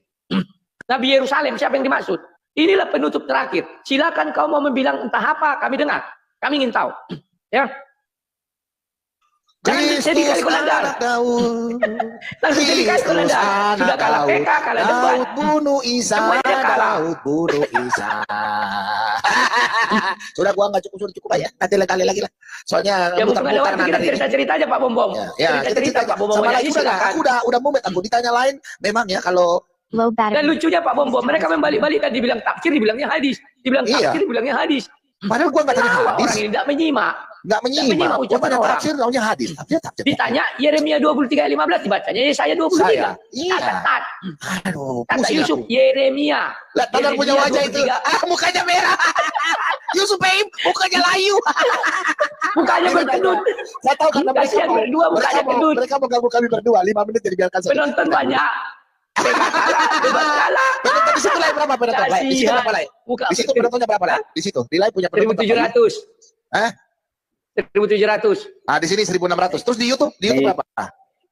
Nabi Yerusalem, siapa yang dimaksud? Inilah penutup terakhir. Silakan kau mau membilang entah apa, kami dengar. Kami ingin tahu. Ya. Jangan jadi kali komandan. Langsung jadi kali komandan. Sudah kalah PK, kalah debat. Daud bunuh Isa, Semuanya kalah. Daud bunuh Isa. Sudah gua nggak cukup aja. Nanti kali lagi lah. Soalnya Ya mumpung ada waktu kita hari ini. cerita-cerita aja Pak Bombom. Ya, Cerita-cerita Pak Bombom. sama Ya, lagi silakan. aku udah mumet aku ditanya lain. Memang ya kalau Low Dan battery. lucunya Pak Bombom, mereka membalik-balikkan, dibilang tafsir, dibilangnya hadis. Dibilang Iya. tafsir, dibilangnya hadis. padahal gua nggak tanya Kenapa hadis, orang ini tidak menyimak? nggak menyimak. menyimak Gua ucapan tanya orang. tafsir, taunya hadis. Tafsir. Ditanya Yeremia 23 ayat 15 dibacanya Yesaya 23. Saya. Iya. Kata Aduh, kata pusing Yusuf aku. Yeremia. Lah, Tadar punya Yeremia wajah itu. 23. Mukanya merah. Yusuf Baim, mukanya layu. Mukanya berkedut. Saya tahu karena mereka Kasihan mau, berdua, mukanya kedut. mereka mau gabung kami berdua 5 menit jadi biarkan saja. Penonton banyak. Debat kalah. Penonton di situ live berapa penonton? Live. Di situ berapa live? Muka Di situ penontonnya berapa live? Di situ. Di live punya penonton berapa? 1.700. Hah? 1.700. Ah, di sini 1.600. Terus di YouTube? Di YouTube berapa?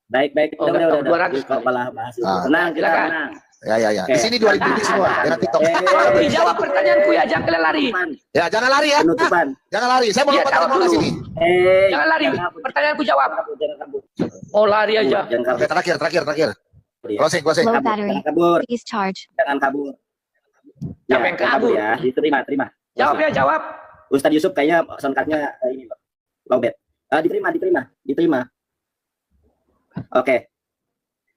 Baik. Oh, udah tahu 200. Kok malah bahas itu. Ah. Tenang, kita Silakan. tenang. Ya. Di sini 2.000 lebih semua dengan TikTok. Oh, dijawab pertanyaanku ya, jangan kalian lari. Ya, jangan lari ya. Penutupan. Jangan lari. Saya mau Iya, lompat tahu ke monas dulu. ini. Jangan lari. Pertanyaanku jawab. Jangan kabur. Oh, lari aja. Jangan Oke, kabur. terakhir. Closing. Low Kabur, battery. jangan kabur. Please charge. Jangan kabur. Siapa yang jangan kabur? ya. Diterima. Jawab ya, jawab. Ustadz Yusuf kayaknya soundcardnya ini loh. Lowbat. Diterima. Oke.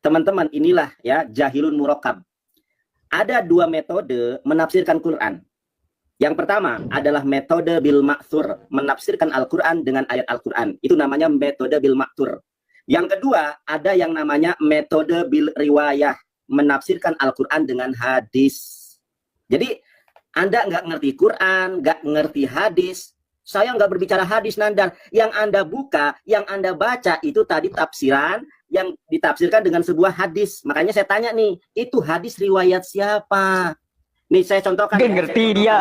Teman-teman, inilah ya jahilun murakkab. Ada 2 metode menafsirkan Quran. Yang pertama adalah metode bil ma'thur, menafsirkan Al-Quran dengan ayat Al-Quran. Itu namanya metode bil ma'thur. Yang kedua, ada yang namanya metode bil riwayah, menafsirkan Al-Quran dengan hadis. Jadi, Anda nggak ngerti Quran, nggak ngerti hadis. Saya nggak berbicara hadis, Nandar. Yang Anda buka, yang Anda baca, itu tadi tafsiran yang ditafsirkan dengan sebuah hadis. Makanya saya tanya nih, itu hadis riwayat siapa? Nih, saya contohkan. Gak ngerti dia.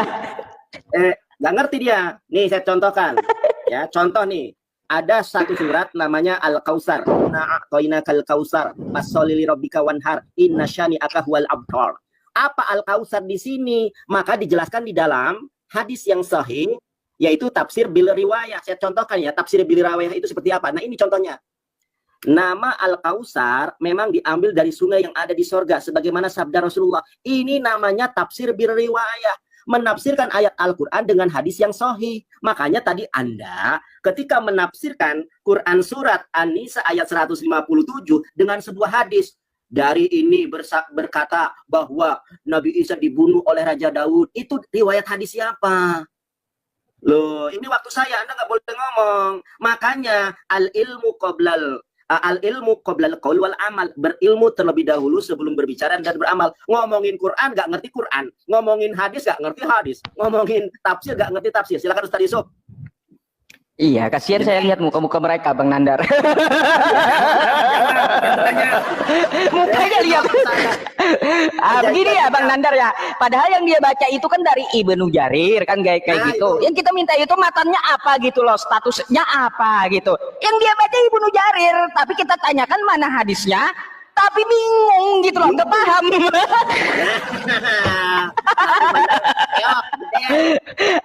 Nggak ngerti dia. Nih, saya contohkan. Ya, contoh nih. Ada satu surat namanya Al-Kautsar. Na'atoinakal Kautsar. Fasholli lirabbika wanhar. Inna syani'aka huwal abtar. Apa Al-Kautsar di sini? Maka dijelaskan di dalam hadis yang sahih, yaitu tafsir bil riwayah. Saya contohkan ya, tafsir bil riwayah itu seperti apa. Nah, ini contohnya. Nama Al-Kautsar memang diambil dari sungai yang ada di sorga. Sebagaimana sabda Rasulullah. Ini namanya tafsir bil riwayah. Menafsirkan ayat Al-Quran dengan hadis yang sahih. Makanya tadi Anda ketika menafsirkan Quran surat An-Nisa ayat 157 dengan sebuah hadis. Dari ini berkata bahwa Nabi Isa dibunuh oleh Raja Daud. Itu riwayat hadis siapa? Loh, ini waktu saya, Anda nggak boleh ngomong. Makanya al-ilmu qoblal qaul wal amal. Berilmu terlebih dahulu sebelum berbicara dan beramal. Ngomongin Quran nggak ngerti Quran, ngomongin hadis nggak ngerti hadis, ngomongin tafsir nggak ngerti tafsir. Silakan Ustaz Yusuf. Iya, kasihan saya lihat muka-muka mereka, Bang Nandar. Mukanya lihat. Begini ya, Bang Nandar ya. Padahal yang dia baca itu kan dari Ibnu Jarir kan kayak Nah, gitu. Yang kita minta itu matanya apa gitu loh, statusnya apa gitu. Yang dia baca Ibnu Jarir, tapi kita tanyakan mana hadisnya, tapi bingung gitu loh, nggak paham.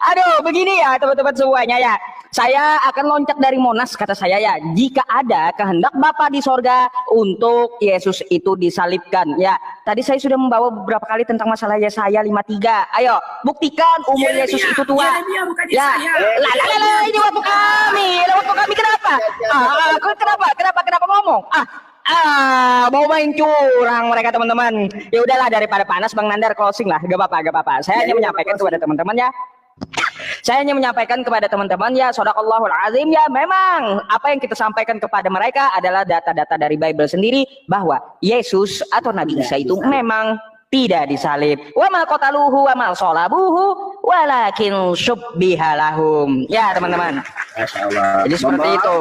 Aduh, begini ya teman-teman semuanya ya. Saya akan loncat dari Monas kata saya ya. Jika ada kehendak Bapa di sorga untuk Yesus itu disalibkan. Ya, tadi saya sudah membawa beberapa kali tentang masalah Yesaya 53. Ayo, buktikan umur Yesus itu tua. Ya, lah, ini waktu kami. Waktu kami kenapa? Kenapa ngomong? Mau main curang mereka teman-teman. Ya udahlah daripada panas Bang Nandar closing lah. Gak apa-apa. Saya hanya menyampaikan kepada teman-teman ya. Saya hanya menyampaikan kepada teman-teman ya, Shadaqallahul Azim ya, memang apa yang kita sampaikan kepada mereka adalah data-data dari Bible sendiri bahwa Yesus atau Nabi Isa itu memang tidak disalib. Wa ma qataluhu wa ma shalabuhu walakin syubbiha lahum. Ya, teman-teman. Masya Allah. Jadi seperti itu.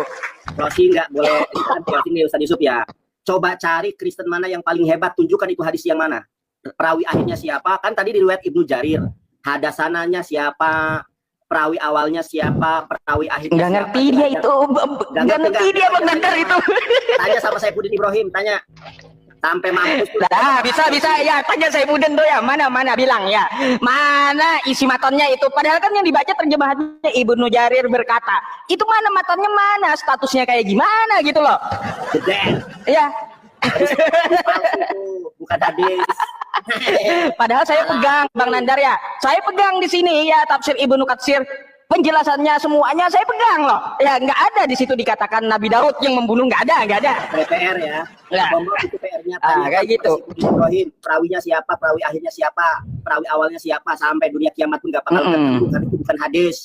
Closing nggak boleh closing nih Ustaz Yusuf ya. Coba cari Kristen mana yang paling hebat, tunjukkan itu hadis yang mana. Perawi akhirnya siapa? Kan tadi di riwayat Ibnu Jarir. Hadasananya siapa? perawi awalnya siapa, perawi akhirnya Nggak siapa. ngerti dia itu. Nggak ngerti dia Bang Nandar itu. Tanya sama Saifuddin Ibrahim, tanya. Sampai mampus. Nah, bisa ya, tanya Saifuddin tuh ya, mana bilang ya. Mana isi matonnya itu? Padahal kan yang dibaca terjemahannya Ibnu Jarir berkata. Itu mana matonnya mana? Statusnya kayak gimana gitu loh. Gede. Ya. Bukan hadis. Padahal saya pegang Bang Nandar ya. Saya pegang di sini ya tafsir Ibnu Katsir. Penjelasannya semuanya saya pegang loh. Ya nggak ada di situ dikatakan Nabi Daud yang membunuh, nggak ada. PR ya. Ya. Bombo itu PR-nya. Kayak gitu. Ibrahim, perawinya siapa, perawi akhirnya siapa, perawi awalnya siapa, sampai dunia kiamat pun nggak bakal ketemu. Karena itu bukan hadis.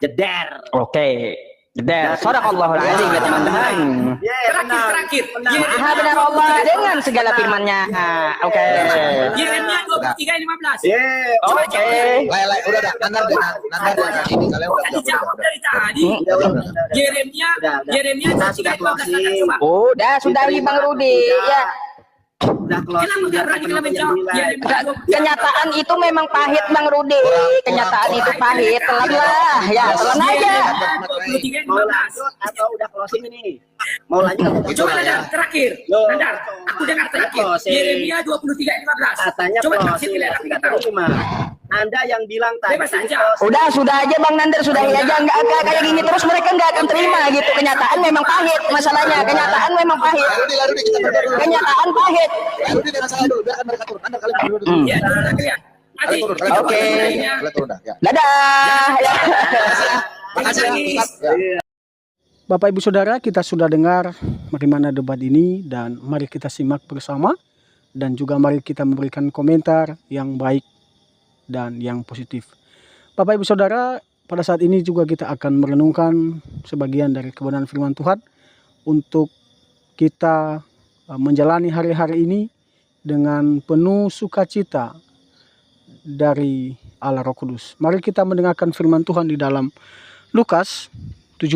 Jeder. Oke. Jeder. Sadaqallahul azim ya teman-teman. Terakhir. Maha benar Allah dengan segala firman-Nya. Oke. Yeremia 23:15. Oke. Udah, Nandar deh ini kalian udah Dijawab dari tadi. Yeremia Kita sudah 23:15 closing. Udah, sudahi Bang Rudi. Ya. Udah closing. Kenapa nggak berani kita menjawab? Kenyataan itu memang pahit Bang Rudi. Kenyataan itu pahit. Telanlah. Ya, telan aja. Mau lanjut atau udah closing ini? Mau lanjut? Coba Nandar, terakhir. Nandar, aku dengar terakhir. Yeremia 23:15. Katanya Coba tafsir closing. kalian, aku nggak tahu. Anda yang bilang tadi. Bebas aja. Sudah aja Bang Nandar, sudahi aja. Nggak kayak gini terus mereka nggak akan terima gitu. Kenyataan memang pahit masalahnya. Kenyataan memang pahit. Larudi kita berdua dulu. Kenyataan pahit. Larudi dengan saya dulu, biarkan mereka turun. Nandar kalian berdua dulu. Ya, sudah kalian. Nanti. Kalian turun. Oke. Kalian turun dah. Ya. Dadah. Ya. Makasih ya. Bapak Ibu Saudara, kita sudah dengar bagaimana debat ini dan mari kita simak bersama dan juga mari kita memberikan komentar yang baik dan yang positif. Bapak Ibu Saudara, pada saat ini juga kita akan merenungkan sebagian dari kebenaran firman Tuhan untuk kita menjalani hari-hari ini dengan penuh sukacita dari Allah Roh Kudus. Mari kita mendengarkan firman Tuhan di dalam Lukas 17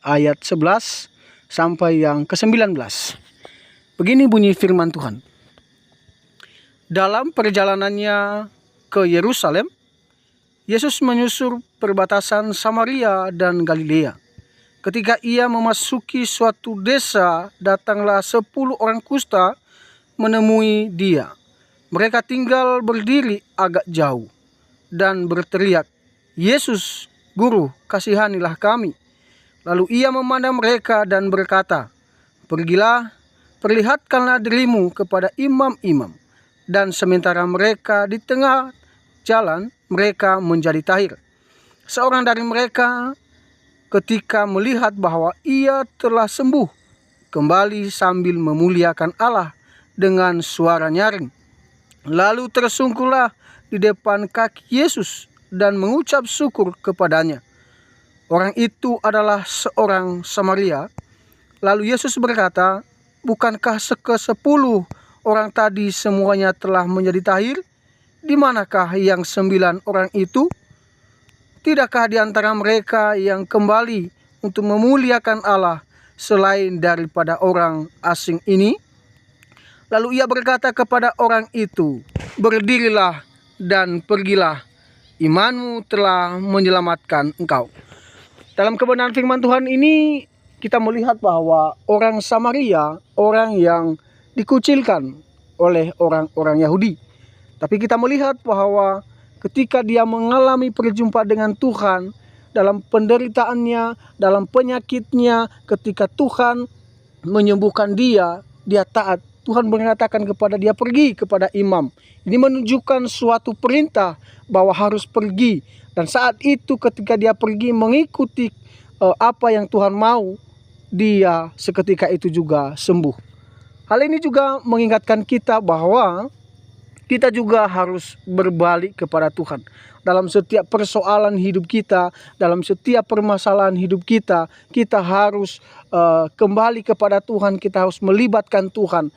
ayat 11 sampai yang ke-19. Begini bunyi firman Tuhan. Dalam perjalanannya ke Yerusalem, Yesus menyusur perbatasan Samaria dan Galilea. Ketika ia memasuki suatu desa, datanglah 10 orang kusta menemui dia. Mereka tinggal berdiri agak jauh dan berteriak, "Yesus, Guru, kasihanilah kami." Lalu ia memandang mereka dan berkata, "Pergilah, perlihatkanlah dirimu kepada imam-imam." Dan sementara mereka di tengah jalan, mereka menjadi tahir. Seorang dari mereka ketika melihat bahwa ia telah sembuh, kembali sambil memuliakan Allah dengan suara nyaring. Lalu tersungkurlah di depan kaki Yesus dan mengucap syukur kepadanya. Orang itu adalah seorang Samaria. Lalu Yesus berkata, "Bukankah ke-10 orang tadi semuanya telah menjadi tahir? Di manakah yang 9 orang itu? Tidakkah di antara mereka yang kembali untuk memuliakan Allah selain daripada orang asing ini?" Lalu ia berkata kepada orang itu, "Berdirilah dan pergilah, imanmu telah menyelamatkan engkau." Dalam kebenaran firman Tuhan ini kita melihat bahwa orang Samaria, orang yang dikucilkan oleh orang-orang Yahudi. Tapi kita melihat bahwa ketika dia mengalami perjumpaan dengan Tuhan, dalam penderitaannya, dalam penyakitnya, ketika Tuhan menyembuhkan dia, dia taat. Tuhan mengatakan kepada dia, pergi kepada imam. Ini menunjukkan suatu perintah bahwa harus pergi. Dan saat itu ketika dia pergi mengikuti apa yang Tuhan mau, dia seketika itu juga sembuh. Hal ini juga mengingatkan kita bahwa kita juga harus berbalik kepada Tuhan. Dalam setiap persoalan hidup kita, dalam setiap permasalahan hidup kita, kita harus kembali kepada Tuhan, kita harus melibatkan Tuhan.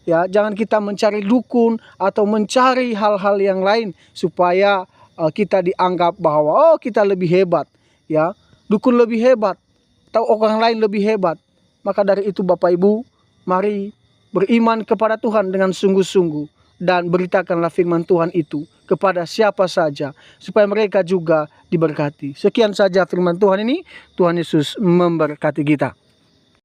Ya, jangan kita mencari dukun atau mencari hal-hal yang lain supaya kita dianggap bahwa kita lebih hebat, ya, dukun lebih hebat, atau orang lain lebih hebat. Maka dari itu Bapak Ibu, mari beriman kepada Tuhan dengan sungguh-sungguh dan beritakanlah firman Tuhan itu kepada siapa saja, supaya mereka juga diberkati. Sekian saja firman Tuhan ini. Tuhan Yesus memberkati kita.